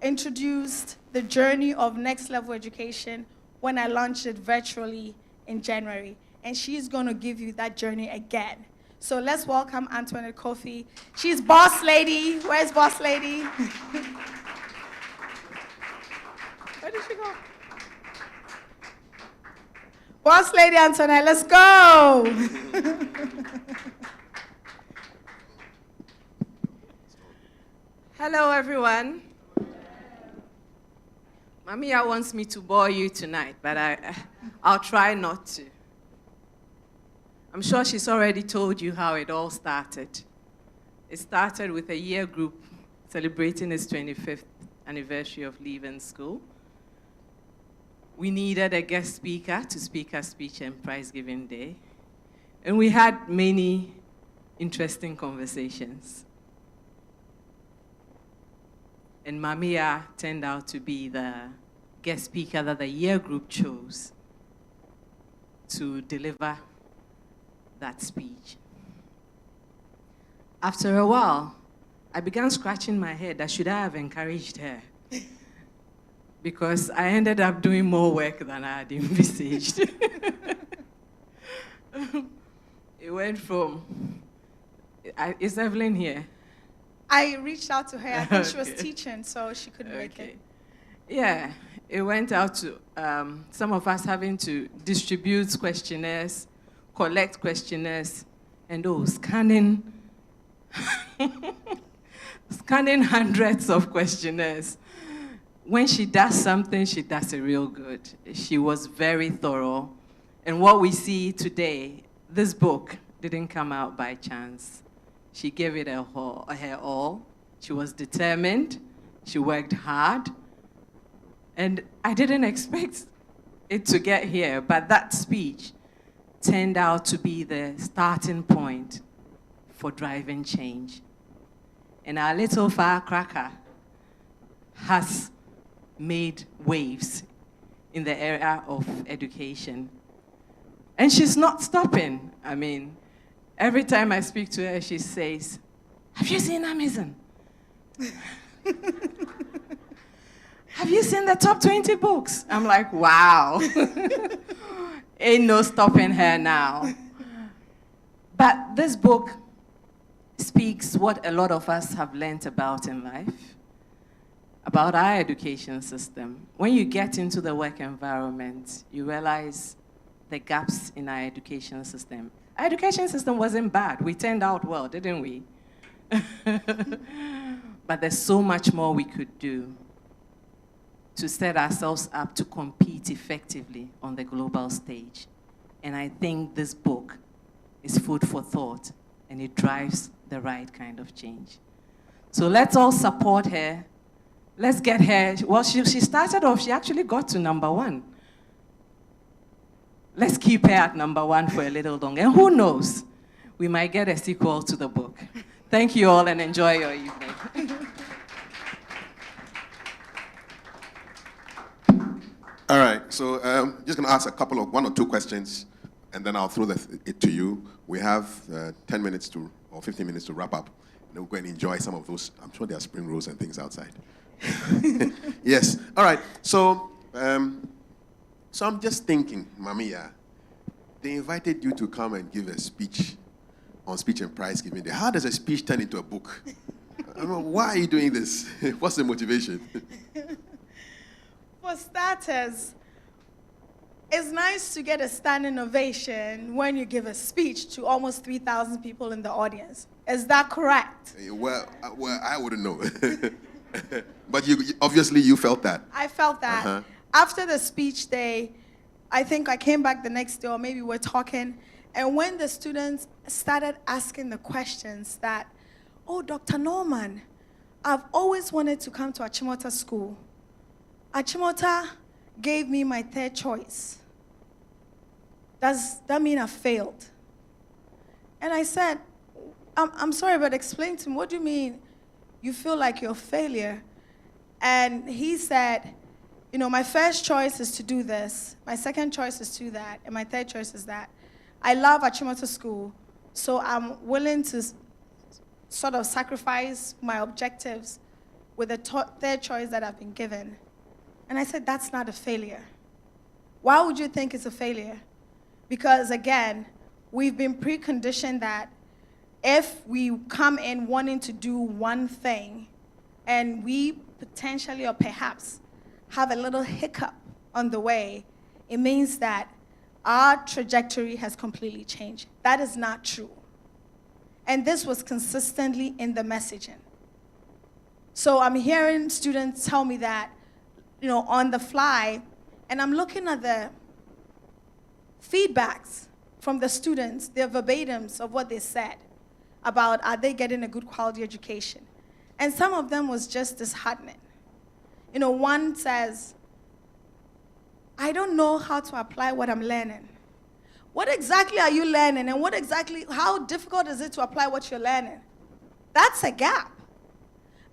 introduced the journey of Next Level Education when I launched it virtually in January. And she's going to give you that journey again. So let's welcome Antoinette Kofi. She's Boss Lady. Where's Boss Lady? Where did she go? Boss Lady Antoinette, let's go. Hello, everyone. Maame Yaa wants me to bore you tonight, but I'll try not to. I'm sure she's already told you how it all started. It started with a year group celebrating its 25th anniversary of leaving school. We needed a guest speaker to speak our speech and prize-giving day. And we had many interesting conversations. And Maame Yaa turned out to be the guest speaker that the year group chose to deliver that speech. After a while, I began scratching my head that should I have encouraged her? Because I ended up doing more work than I had envisaged. It went from, is Evelyn here? I reached out to her. I think she was teaching, so she couldn't make it. Yeah, it went out to some of us having to distribute questionnaires, collect questionnaires, and scanning, scanning hundreds of questionnaires. When she does something, she does it real good. She was very thorough. And what we see today, this book didn't come out by chance. She gave it her all. She was determined. She worked hard. And I didn't expect it to get here, but that speech turned out to be the starting point for driving change. And our little firecracker has made waves in the area of education. And she's not stopping. I mean, every time I speak to her, she says, "Have you seen Amazon? Have you seen the top 20 books?" I'm like, wow. Ain't no stopping her now. But this book speaks what a lot of us have learned about in life, about our education system. When you get into the work environment, you realize the gaps in our education system. Our education system wasn't bad. We turned out well, didn't we? But there's so much more we could do to set ourselves up to compete effectively on the global stage. And I think this book is food for thought, and it drives the right kind of change. So let's all support her. Let's get her. Well, she started off, she actually got to #1. Let's keep her at #1 for a little longer. And who knows, we might get a sequel to the book. Thank you all and enjoy your evening. All right, so just going to ask one or two questions, and then I'll throw it to you. We have 10 minutes or 15 minutes to wrap up, and we'll go and enjoy some of those. I'm sure there are spring rolls and things outside. Yes, all right, so I'm just thinking, Maame Yaa, they invited you to come and give a speech on speech and prize giving day. How does a speech turn into a book? I mean, why are you doing this? What's the motivation? For starters, it's nice to get a standing ovation when you give a speech to almost 3,000 people in the audience. Is that correct? Well, I wouldn't know. But obviously you felt that. I felt that. Uh-huh. After the speech day, I think I came back the next day, or maybe we're talking, and when the students started asking the questions that, oh, Dr. Norman, I've always wanted to come to Achimota School. Achimota gave me my third choice. Does that mean I failed? And I said, I'm sorry, but explain to me, what do you mean you feel like you're a failure? And he said, you know, my first choice is to do this, my second choice is to do that, and my third choice is that. I love Achimota School, so I'm willing to sort of sacrifice my objectives with the third choice that I've been given. And I said, that's not a failure. Why would you think it's a failure? Because again, we've been preconditioned that if we come in wanting to do one thing and we potentially or perhaps have a little hiccup on the way, it means that our trajectory has completely changed. That is not true. And this was consistently in the messaging. So I'm hearing students tell me that, you know, on the fly, and I'm looking at the feedbacks from the students, their verbatims of what they said about are they getting a good quality education. And some of them was just disheartening. You know, one says, I don't know how to apply what I'm learning. What exactly are you learning, and how difficult is it to apply what you're learning? That's a gap.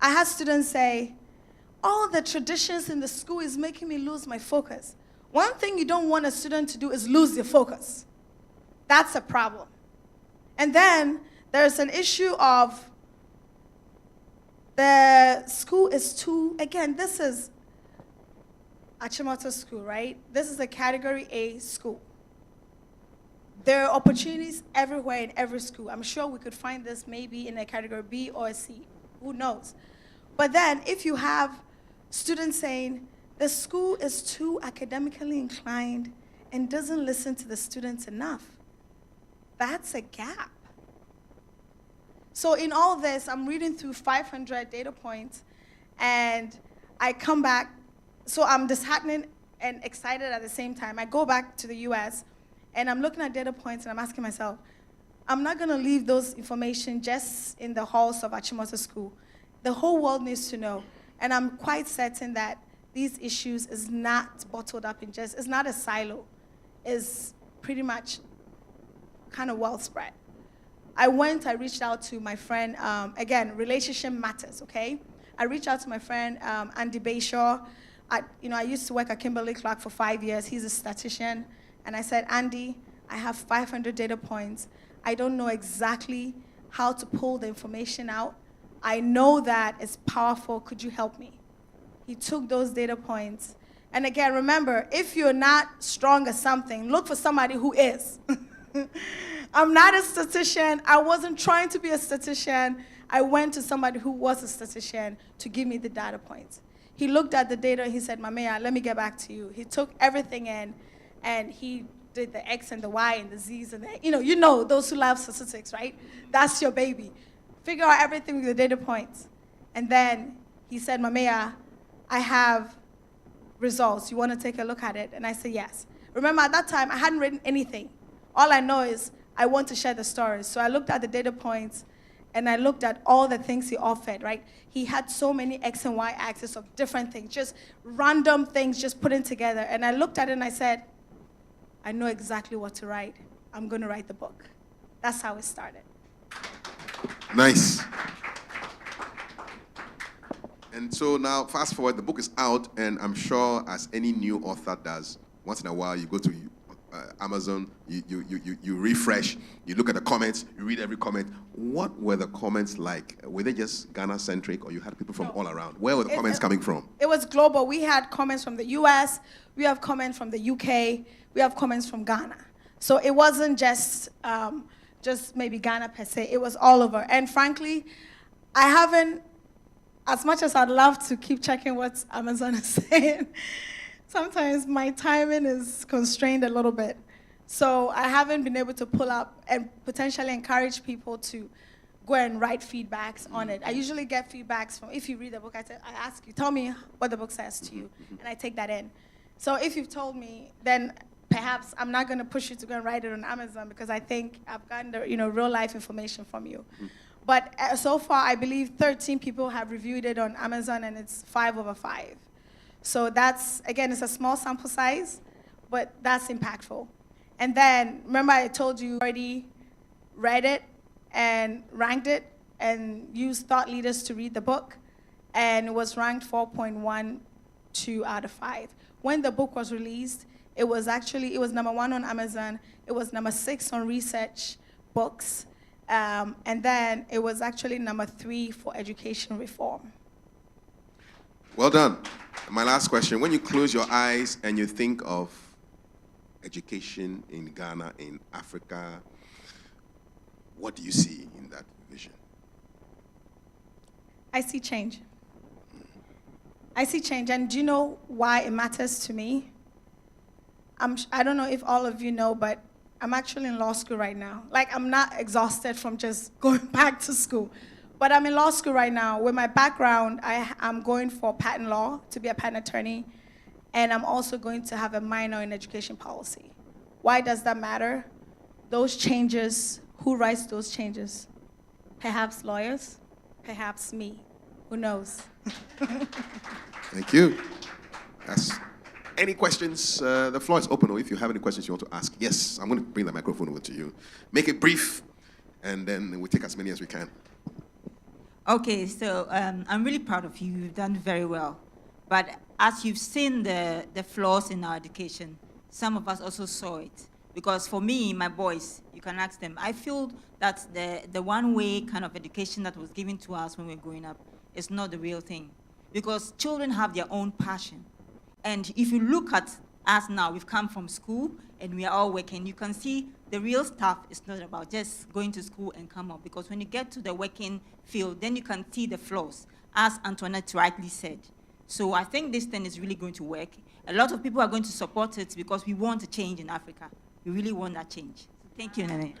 I had students say, all the traditions in the school is making me lose my focus. One thing you don't want a student to do is lose their focus. That's a problem. And then there's an issue of the school is too, again, this is Achimota School, right? This is a Category A school. There are opportunities everywhere in every school. I'm sure we could find this maybe in a Category B or a C. Who knows? But then if you have students saying the school is too academically inclined and doesn't listen to the students enough, that's a gap. So in all this, I'm reading through 500 data points, and I come back, so I'm disheartened and excited at the same time. I go back to the US, and I'm looking at data points, and I'm asking myself, I'm not gonna leave those information just in the halls of Achimota School. The whole world needs to know, and I'm quite certain that these issues is not bottled up in just, it's not a silo, it's pretty much kind of well spread. I reached out to my friend, again, relationship matters, okay? I reached out to my friend, Andy Bayshaw. I used to work at Kimberly-Clark for 5 years. He's a statistician. And I said, Andy, I have 500 data points. I don't know exactly how to pull the information out. I know that it's powerful. Could you help me? He took those data points. And again, remember, if you're not strong at something, look for somebody who is. I'm not a statistician. I wasn't trying to be a statistician. I went to somebody who was a statistician to give me the data points. He looked at the data and he said, Maame Yaa, let me get back to you. He took everything in and he did the X and the Y and the Z's and the, you know those who love statistics, right? That's your baby. Figure out everything with the data points. And then he said, Maame Yaa, I have results. You want to take a look at it? And I said, yes. Remember, at that time, I hadn't written anything. All I know is I want to share the stories. So I looked at the data points, and I looked at all the things he offered, right? He had so many X and Y axes of different things, just random things just put in together. And I looked at it and I said, I know exactly what to write. I'm going to write the book. That's how it started. Nice. And so now, fast forward, the book is out, and I'm sure as any new author does, once in a while you go to Amazon, you refresh, you look at the comments, you read every comment. What were the comments like? Were they just Ghana-centric, or you had people from all around? Where were the comments coming from? It was global. We had comments from the US, we have comments from the UK, we have comments from Ghana. So it wasn't just maybe Ghana per se, it was all over. And frankly, I haven't, as much as I'd love to keep checking what Amazon is saying, sometimes my timing is constrained a little bit. So I haven't been able to pull up and potentially encourage people to go and write feedbacks on it. I usually get feedbacks from, if you read the book, I ask you, tell me what the book says to you, and I take that in. So if you've told me, then perhaps I'm not going to push you to go and write it on Amazon, because I think I've gotten the real life information from you. But so far, I believe 13 people have reviewed it on Amazon, and it's 5 over 5. So that's, again, it's a small sample size, but that's impactful. And then, remember I told you already read it and ranked it and used thought leaders to read the book, and it was ranked 4.12 out of 5. When the book was released, it was number 1 on Amazon, it was number 6 on research books, and then it was actually number 3 for education reform. Well done. My last question, when you close your eyes and you think of education in Ghana, in Africa, what do you see in that vision? I see change. I see change, and do you know why it matters to me? I don't know if all of you know, but I'm actually in law school right now. Like, I'm not exhausted from just going back to school. But I'm in law school right now. With my background, I'm going for patent law, to be a patent attorney, and I'm also going to have a minor in education policy. Why does that matter? Those changes, who writes those changes? Perhaps lawyers, perhaps me. Who knows? Thank you. Any questions? The floor is open, or if you have any questions you want to ask. Yes, I'm going to bring the microphone over to you. Make it brief, and then we'll take as many as we can. Okay, so I'm really proud of you. You've done very well. But as you've seen the flaws in our education, some of us also saw it. Because for me, my boys, you can ask them, I feel that the one-way kind of education that was given to us when we were growing up is not the real thing. Because children have their own passion. And if you look at us now, we've come from school and we are all working, you can see the real stuff is not about just going to school and come up. Because when you get to the working field, then you can see the flaws, as Antoinette rightly said. So I think this thing is really going to work. A lot of people are going to support it because we want a change in Africa. We really want that change. So thank you, Nene.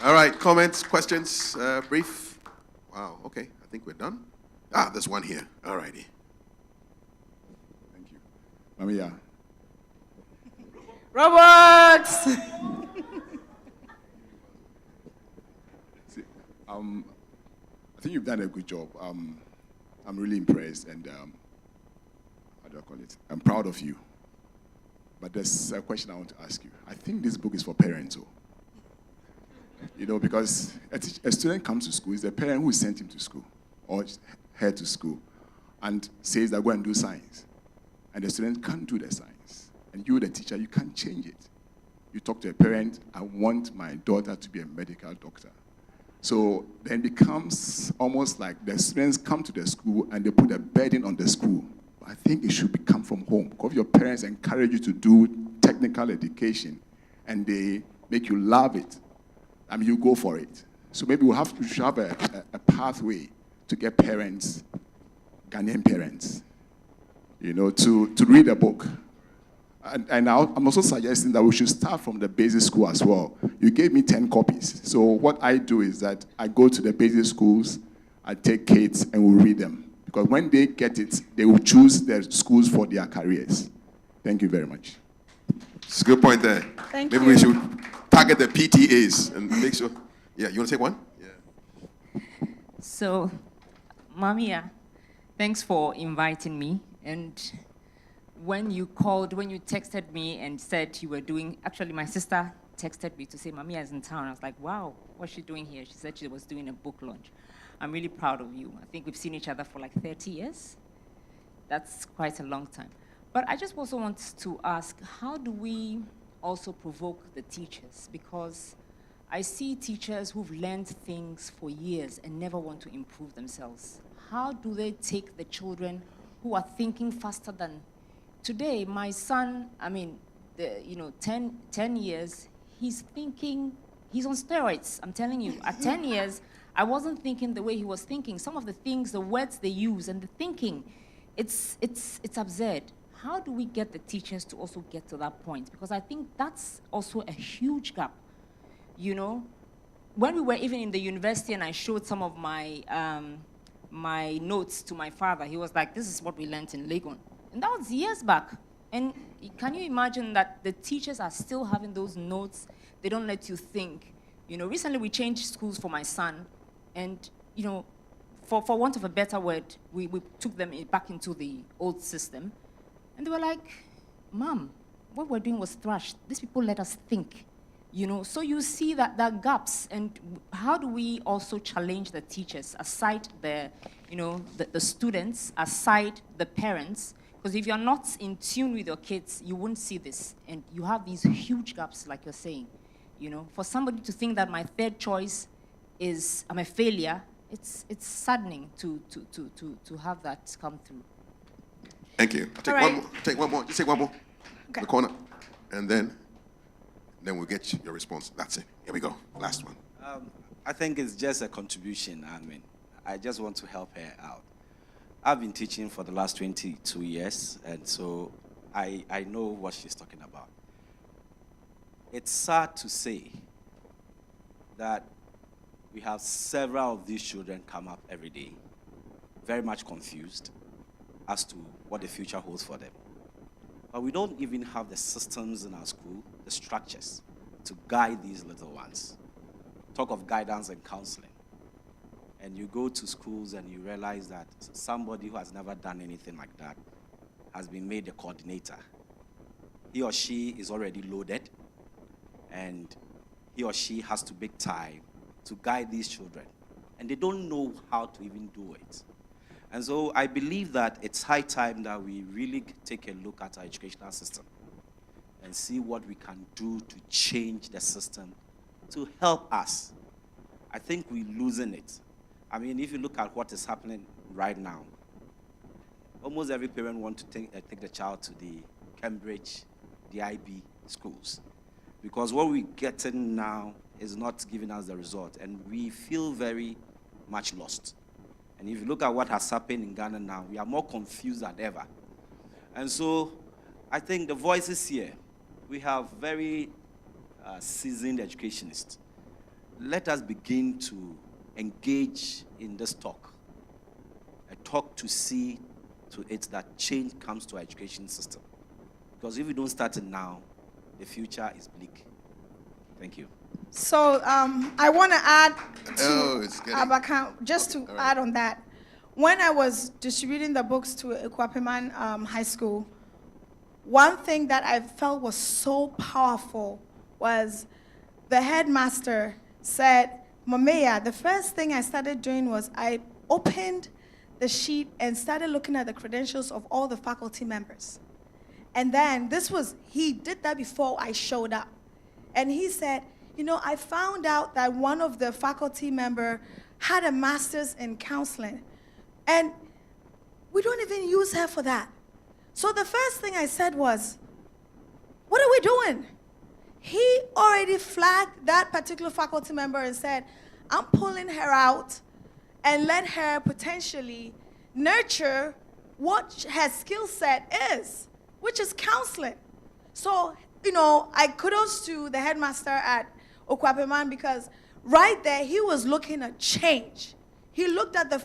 All right, comments, questions, brief? Wow, okay, I think we're done. There's one here. All righty. Thank you. Maame Yaa. Robots! See, I think you've done a good job. I'm really impressed, and how do I call it? I'm proud of you. But there's a question I want to ask you. I think this book is for parents, because a student comes to school, it's the parent who sent him to school or her to school and says that go and do science. And the student can't do the science. And you, the teacher, you can't change it. You talk to a parent, I want my daughter to be a medical doctor. So then it becomes almost like the students come to the school and they put a burden on the school. I think it should come from home. Because your parents encourage you to do technical education and they make you love it. I mean, you go for it. So maybe we should have a pathway to get parents, Ghanaian parents, to read a book. And I'm also suggesting that we should start from the basic school as well. You gave me 10 copies. So what I do is that I go to the basic schools, I take kids, and we read them. Because when they get it, they will choose their schools for their careers. Thank you very much. It's a good point there. Thank Maybe you. we should target the PTAs and make sure. Yeah, you want to take one? Yeah. So, Maame Yaa, thanks for inviting me. And when you texted me and said you were doing, actually my sister texted me to say Maame Yaa is in town. I was like, wow, what's she doing here? She said she was doing a book launch. I'm really proud of you. I think we've seen each other for like 30 years. That's quite a long time. But I just also want to ask, how do we also provoke the teachers? Because I see teachers who've learned things for years and never want to improve themselves. How do they take the children who are thinking faster than today? My son, 10 years, he's thinking, he's on steroids. I'm telling you, at 10 years, I wasn't thinking the way he was thinking. Some of the things, the words they use and the thinking, it's absurd. How do we get the teachers to also get to that point? Because I think that's also a huge gap. You know, when we were even in the university and I showed some of my my notes to my father, he was like, this is what we learned in Legon. And that was years back. And can you imagine that the teachers are still having those notes? They don't let you think. You know, recently we changed schools for my son, and, you know, for want of a better word, we took them back into the old system. And they were like, Mom, what we're doing was trash. These people let us think. You know, so you see that there are gaps, and how do we also challenge the teachers, aside the, you know, the students, aside the parents? Because if you're not in tune with your kids, you won't see this, and you have these huge gaps, like you're saying. You know, for somebody to think that my third choice is I'm a failure, it's saddening to have that come through. Thank you. I'll take one more. Take one more. Just take one more. Okay. The corner, and then we'll get your response. That's it. Here we go. Last one. I think it's just a contribution. I mean, I just want to help her out. I've been teaching for the last 22 years, and so I know what she's talking about. It's sad to say that we have several of these children come up every day, very much confused as to what the future holds for them. But we don't even have the systems in our school, the structures, to guide these little ones. Talk of guidance and counseling. And you go to schools and you realize that somebody who has never done anything like that has been made a coordinator. He or she is already loaded, and he or she has to make time to guide these children. And they don't know how to even do it. And so I believe that it's high time that we really take a look at our educational system and see what we can do to change the system to help us. I think we're losing it. I mean, if you look at what is happening right now, almost every parent wants to take the child to the Cambridge, the IB schools, because what we're getting now is not giving us the result, and we feel very much lost. And if you look at what has happened in Ghana now, we are more confused than ever. And so I think the voices here, we have very seasoned educationists. Let us begin to engage in this talk, a talk to see to it that change comes to our education system. Because if we don't start it now, the future is bleak. Thank you. So I want to add to Abakan, just to add on that. When I was distributing the books to Ekwapeman High School, one thing that I felt was so powerful was the headmaster said, Maame Yaa, the first thing I started doing was I opened the sheet and started looking at the credentials of all the faculty members. And then he did that before I showed up. And he said, you know, I found out that one of the faculty member had a master's in counseling. And we don't even use her for that. So the first thing I said was, what are we doing? He already flagged that particular faculty member and said, I'm pulling her out and let her potentially nurture what her skill set is, which is counseling. So, you know, I kudos to the headmaster at Okwapeman, because right there he was looking at change. He looked at the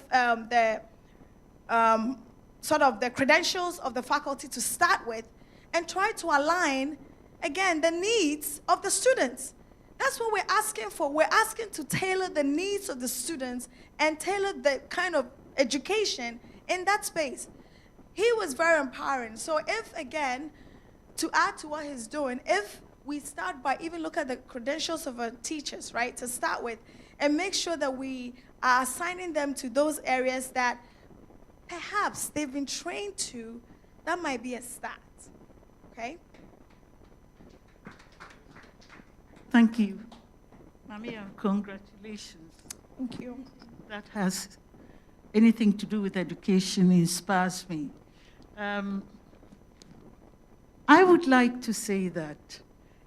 sort of the credentials of the faculty to start with and tried to align again, the needs of the students. That's what we're asking for. We're asking to tailor the needs of the students and tailor the kind of education in that space. He was very empowering. So if, again, to add to what he's doing, if we start by even look at the credentials of our teachers, right, to start with, and make sure that we are assigning them to those areas that perhaps they've been trained to, that might be a start, okay? Thank you. Maame Yaa, congratulations. Thank you. That has anything to do with education inspires me. I would like to say that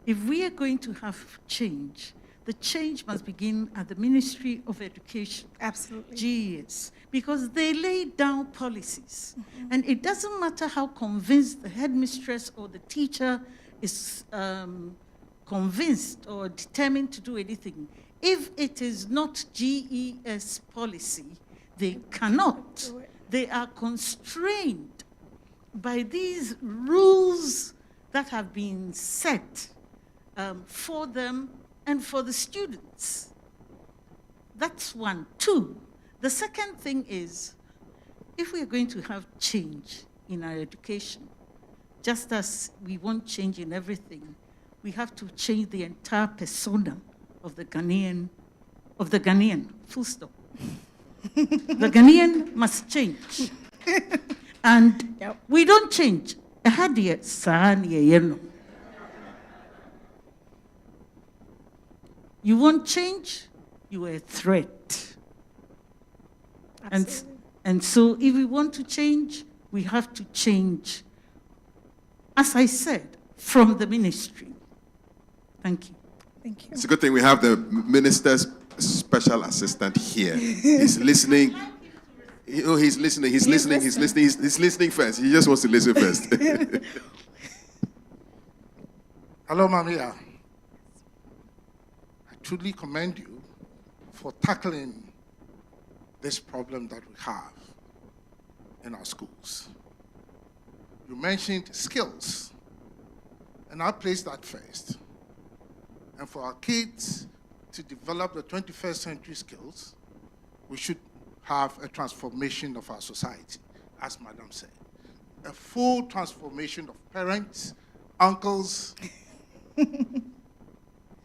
if we are going to have change, the change must begin at the Ministry of Education. Absolutely. GES, because they lay down policies. And it doesn't matter how convinced the headmistress or the teacher is convinced or determined to do anything. If it is not GES policy, they cannot. They are constrained by these rules that have been set for them and for the students. That's one. Two, the second thing is, if we are going to have change in our education, just as we want change in everything, we have to change the entire persona of the Ghanaian, full stop. The Ghanaian must change. And we don't change. You won't change, you are a threat. And so if we want to change, we have to change, as I said, from the ministry. Thank you. Thank you. It's a good thing we have the minister's special assistant here. He's listening. You know, he's listening first. He just wants to listen first. Hello, Maame Yaa. I truly commend you for tackling this problem that we have in our schools. You mentioned skills, and I'll place that first. And for our kids to develop the 21st century skills, we should have a transformation of our society, as Madam said. A full transformation of parents, uncles,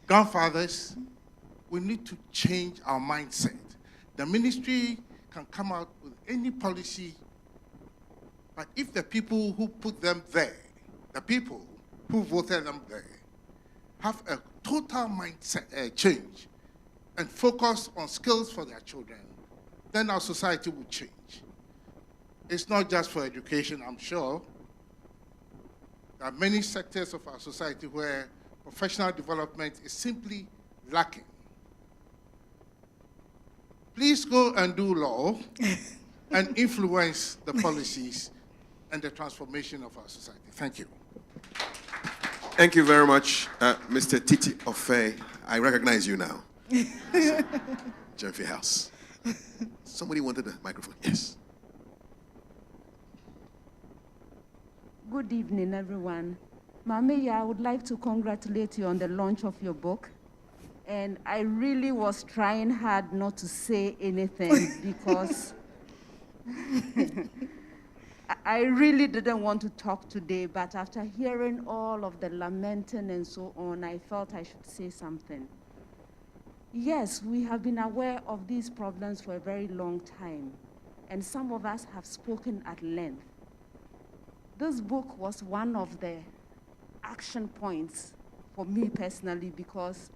grandfathers. We need to change our mindset. The ministry can come out with any policy, but if the people who put them there, the people who voted them there, have a total mindset change and focus on skills for their children, then our society will change. It's not just for education, I'm sure. There are many sectors of our society where professional development is simply lacking. Please go and do law and influence the policies and the transformation of our society. Thank you. Thank you very much, Mr. Titi Ofe. I recognize you now. Jeffrey House. Somebody wanted a microphone. Yes. Good evening, everyone. Maame Yaa, I would like to congratulate you on the launch of your book. And I really was trying hard not to say anything because I really didn't want to talk today, but after hearing all of the lamenting and so on, I felt I should say something. Yes, we have been aware of these problems for a very long time, and some of us have spoken at length. This book was one of the action points for me personally because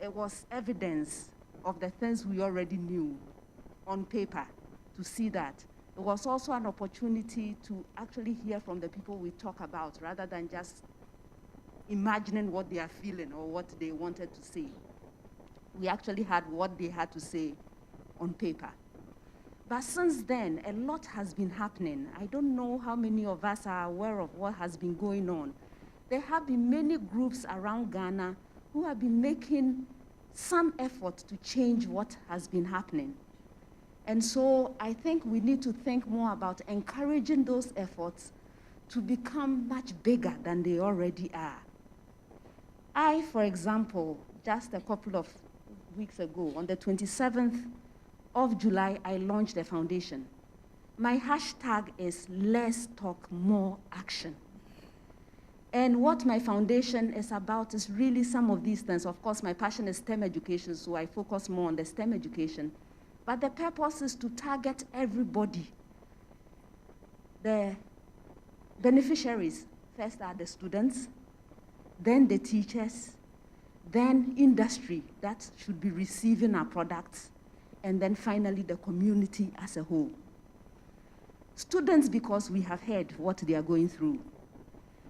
it was evidence of the things we already knew on paper to see that. It was also an opportunity to actually hear from the people we talk about rather than just imagining what they are feeling or what they wanted to say. We actually had what they had to say on paper. But since then, a lot has been happening. I don't know how many of us are aware of what has been going on. There have been many groups around Ghana who have been making some effort to change what has been happening. And so I think we need to think more about encouraging those efforts to become much bigger than they already are. I, for example, just a couple of weeks ago, on the 27th of July, I launched a foundation. My hashtag is Less Talk, More Action. And what my foundation is about is really some of these things. Of course, my passion is STEM education, so I focus more on the STEM education. But the purpose is to target everybody. The beneficiaries, first are the students, then the teachers, then industry that should be receiving our products, and then finally the community as a whole. Students, because we have heard what they are going through.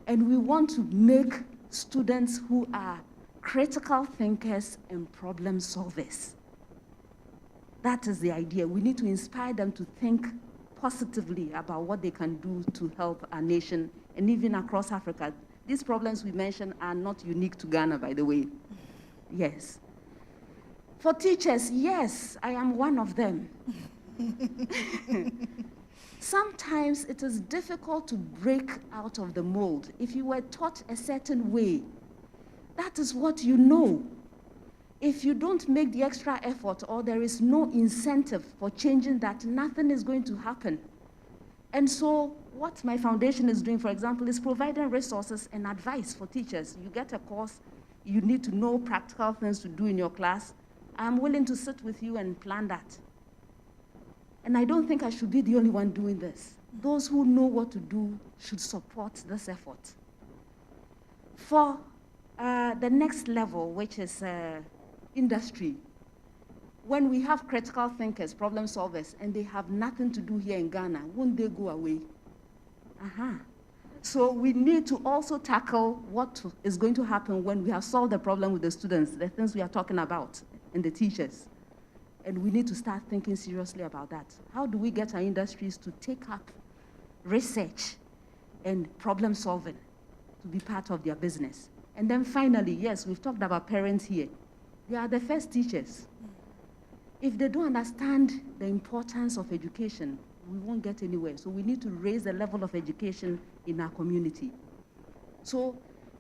And we want to make students who are critical thinkers and problem solvers. That is the idea. We need to inspire them to think positively about what they can do to help our nation and even across Africa. These problems we mentioned are not unique to Ghana, by the way. Yes. For teachers, yes, I am one of them. Sometimes it is difficult to break out of the mold. If you were taught a certain way, that is what you know. If you don't make the extra effort or there is no incentive for changing that, nothing is going to happen. And so what my foundation is doing, for example, is providing resources and advice for teachers. You get a course, you need to know practical things to do in your class. I'm willing to sit with you and plan that. And I don't think I should be the only one doing this. Those who know what to do should support this effort. For the next level, which is industry, when we have critical thinkers, problem solvers, and they have nothing to do here in Ghana, won't they go away? So we need to also tackle what is going to happen when we have solved the problem with the students, the things we are talking about, and the teachers. And we need to start thinking seriously about that. How do we get our industries to take up research and problem solving to be part of their business? And then finally, yes, we've talked about parents here. They are the first teachers. If they don't understand the importance of education, we won't get anywhere. So we need to raise the level of education in our community. So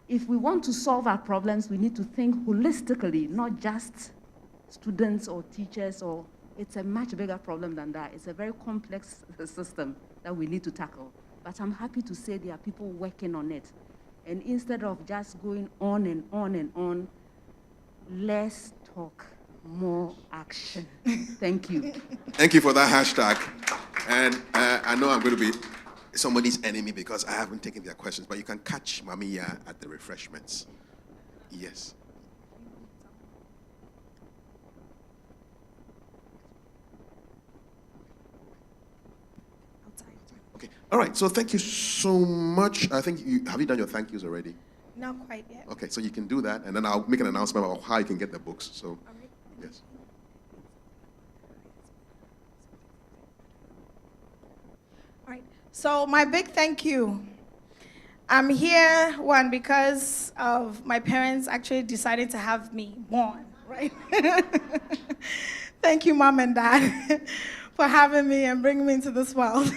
if we want to solve our problems, we need to think holistically, not just students or teachers, or it's a much bigger problem than that. It's a very complex system that we need to tackle. But I'm happy to say there are people working on it. And instead of just going on and on and on, less talk, more action. Thank you. Thank you for that hashtag. And I know I'm going to be somebody's enemy because I haven't taken their questions, but you can catch Maame Yaa at the refreshments. Yes. Okay. All right. So thank you so much. I think have you done your thank yous already? Not quite yet. Okay. So you can do that, and then I'll make an announcement about how you can get the books. So, yes. All right. So my big thank you. I'm here, one, because of my parents actually decided to have me born, right? Thank you, Mom and Dad, for having me and bringing me into this world.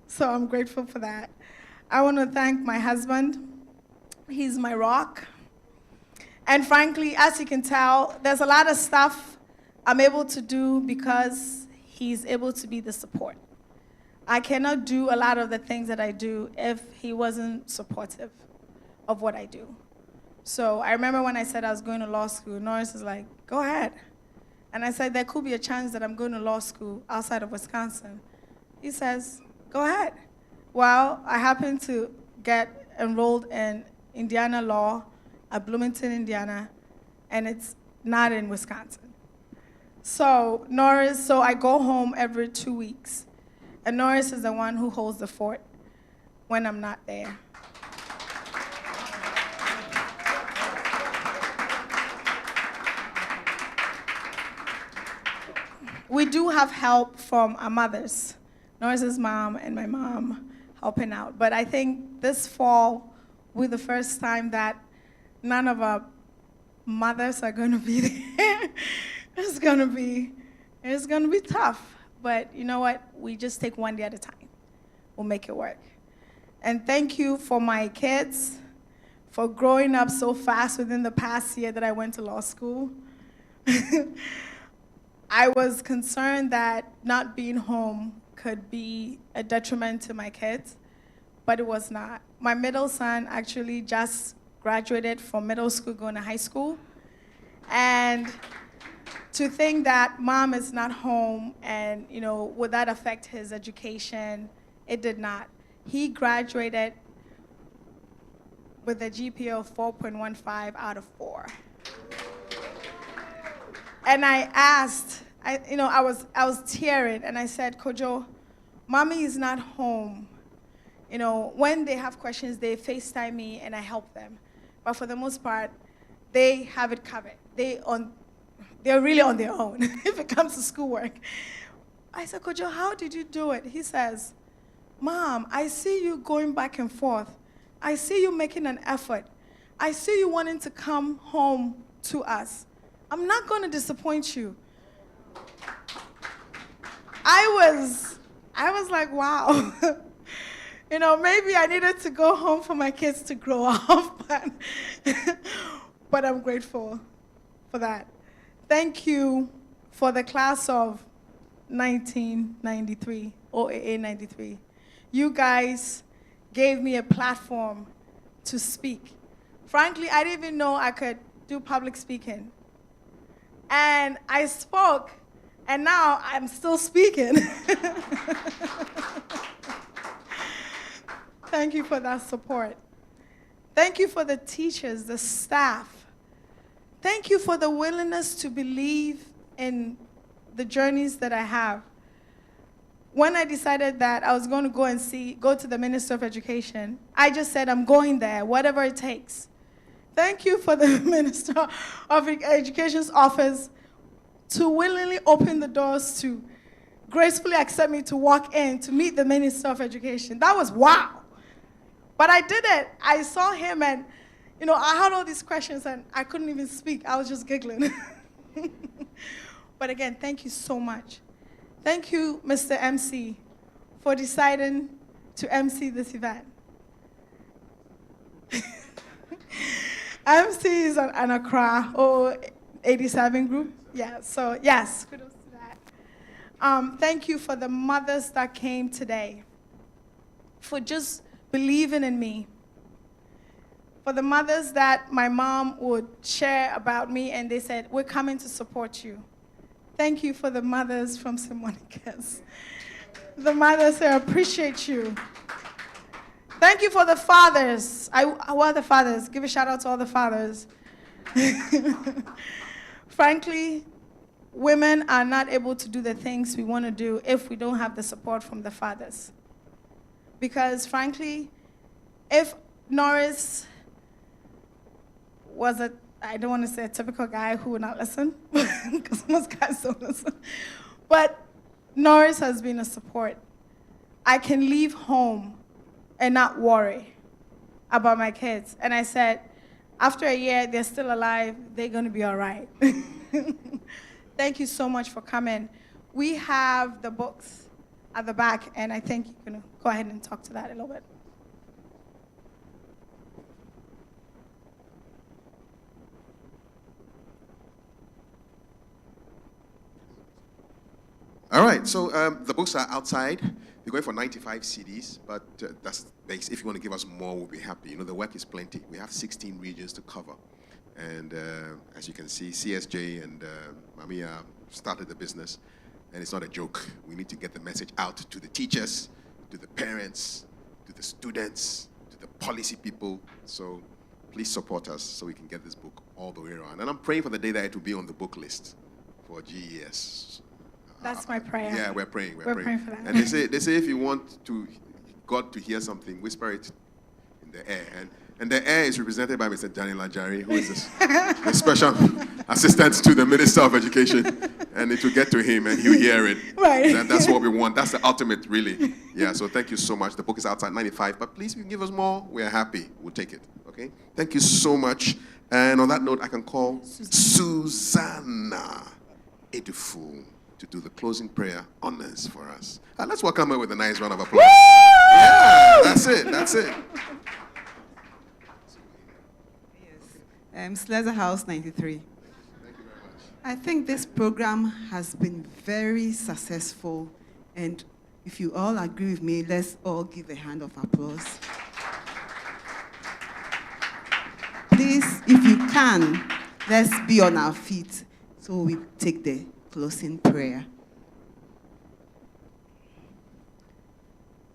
So I'm grateful for that. I want to thank my husband. He's my rock. And frankly, as you can tell, there's a lot of stuff I'm able to do because he's able to be the support. I cannot do a lot of the things that I do if he wasn't supportive of what I do. So I remember when I said I was going to law school, Norris is like, go ahead. And I said, there could be a chance that I'm going to law school outside of Wisconsin. He says, go ahead. Well, I happened to get enrolled in Indiana law at Bloomington, Indiana, and it's not in Wisconsin. So I go home every 2 weeks. And Norris is the one who holds the fort when I'm not there. We do have help from our mothers, Norris's mom and my mom helping out. But I think this fall will be the first time that none of our mothers are going to be there. It's going to be tough. But you know what? We just take one day at a time. We'll make it work. And thank you for my kids for growing up so fast within the past year that I went to law school. I was concerned that not being home could be a detriment to my kids, but it was not. My middle son actually just graduated from middle school going to high school. And to think that mom is not home and, would that affect his education? It did not. He graduated with a GPA of 4.15 out of 4. And I asked, I was tearing, and I said, Kojo, mommy is not home. When they have questions, they FaceTime me and I help them. But for the most part, they have it covered. They're really on their own if it comes to schoolwork. I said, Kojo, how did you do it? He says, Mom, I see you going back and forth. I see you making an effort. I see you wanting to come home to us. I'm not going to disappoint you. I was like, wow. Maybe I needed to go home for my kids to grow up, but I'm grateful for that. Thank you for the class of 1993, OAA 93. You guys gave me a platform to speak. Frankly, I didn't even know I could do public speaking. And I spoke, and now I'm still speaking. Thank you for that support. Thank you for the teachers, the staff. Thank you for the willingness to believe in the journeys that I have. When I decided that I was going to go to the Minister of Education, I just said, I'm going there, whatever it takes. Thank you for the Minister of Education's office to willingly open the doors to gracefully accept me to walk in to meet the Minister of Education. That was wow. But I did it. I saw him and, I had all these questions and I couldn't even speak. I was just giggling. But again, thank you so much. Thank you, Mr. MC, for deciding to MC this event. MC is an Accra 87 group. Yeah, so yes, kudos to that. Thank you for the mothers that came today, for just believing in me. For the mothers that my mom would share about me and they said, we're coming to support you. Thank you for the mothers from St. Monica's. The mothers, I appreciate you. Thank you for the fathers. What are the fathers? Give a shout out to all the fathers. Frankly, women are not able to do the things we want to do if we don't have the support from the fathers. Because frankly, if Norris was I don't want to say a typical guy who would not listen, because most guys don't listen, but Norris has been a support. I can leave home and not worry about my kids. And I said, after a year, they're still alive, they're going to be all right. Thank you so much for coming. We have the books at the back, and I think you're going to go ahead and talk to that a little bit. All right, so the books are outside. They're going for 95 CDs, but that's base. If you want to give us more, we'll be happy. The work is plenty. We have 16 regions to cover. And as you can see, CSJ and Maame Yaa started the business, and it's not a joke. We need to get the message out to the teachers, to the parents, to the students, to the policy people. So please support us so we can get this book all the way around. And I'm praying for the day that it will be on the book list for GES. That's my prayer. Yeah, we're praying. We're praying for that. And they say if you want God to hear something, whisper it in the air. And the air is represented by Mr. Daniel Ajari, who is the special assistant to the Minister of Education. And it will get to him and he'll hear it. Right. That's what we want. That's the ultimate, really. Yeah, so thank you so much. The book is outside 95, but please, if you can give us more, we're happy. We'll take it, okay? Thank you so much. And on that note, I can call Susanna Edufu to do the closing prayer honors for us. Let's welcome her with a nice round of applause. Woo! Yeah, that's it. Sleza House 93. Thank you very much. I think this program has been very successful, and if you all agree with me, let's all give a hand of applause. Please, if you can, let's be on our feet so we take the closing prayer.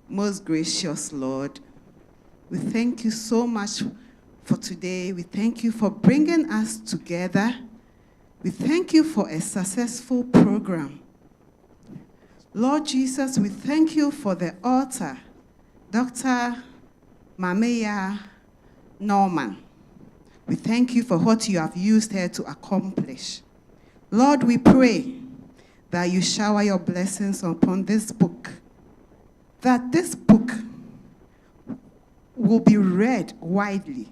Most gracious Lord, we thank you so much for today. We thank you for bringing us together. We thank you for a successful program. Lord Jesus, we thank you for the author, Dr. Maame Yaa Norman. We thank you for what you have used her to accomplish. Lord, we pray that you shower your blessings upon this book, that this book will be read widely.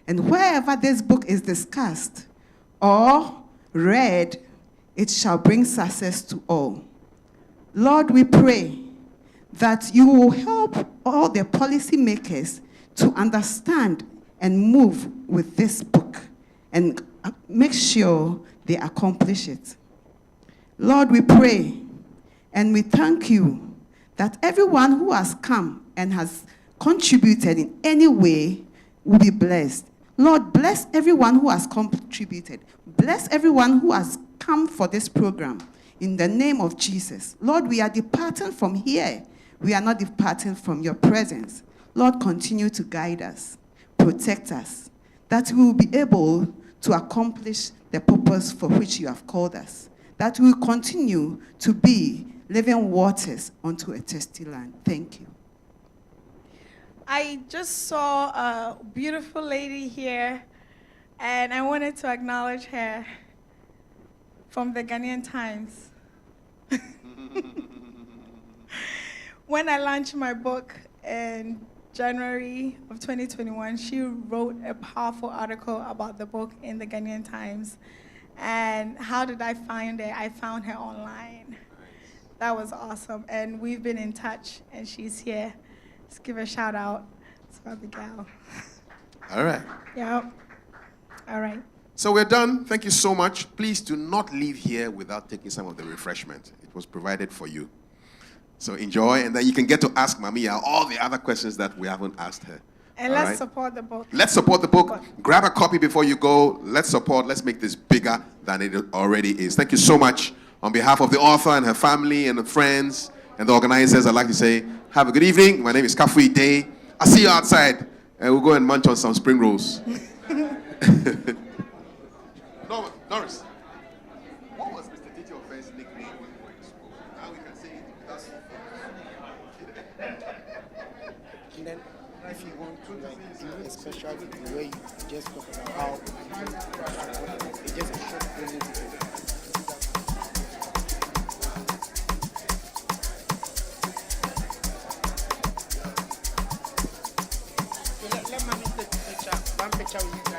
And wherever this book is discussed or read, it shall bring success to all. Lord, we pray that you will help all the policymakers to understand and move with this book and make sure they accomplish it. Lord, we pray and we thank you that everyone who has come and has contributed in any way will be blessed. Lord, bless everyone who has contributed. Bless everyone who has come for this program. In the name of Jesus. Lord, we are departing from here. We are not departing from your presence. Lord, continue to guide us, protect us, that we will be able to accomplish the purpose for which you have called us, that we will continue to be living waters unto a thirsty land. Thank you. I just saw a beautiful lady here, and I wanted to acknowledge her from the Ghanaian Times. When I launched my book in January of 2021, she wrote a powerful article about the book in the Ghanaian Times. And how did I find her? I found her online. That was awesome. And we've been in touch, and she's here. Let's give her a shout out to Abigail. All right. Yep. All right. So we're done. Thank you so much. Please do not leave here without taking some of the refreshment. It was provided for you. So enjoy, and then you can get to ask Maame Yaa all the other questions that we haven't asked her. And All let's right? support the book. Let's support the book. Grab a copy before you go. Let's support. Let's make this bigger than it already is. Thank you so much. On behalf of the author and her family and the friends and the organizers, I'd like to say, have a good evening. My name is Kafui Day. I'll see you outside, and we'll go and munch on some spring rolls. No, Norris, what was Mr. Titi Ofen's nickname when we were in school? Now we can say it does. And then, if you want to like do a special the way you just talk about how it's just a short presentation. Let me take a picture, one picture with you guys.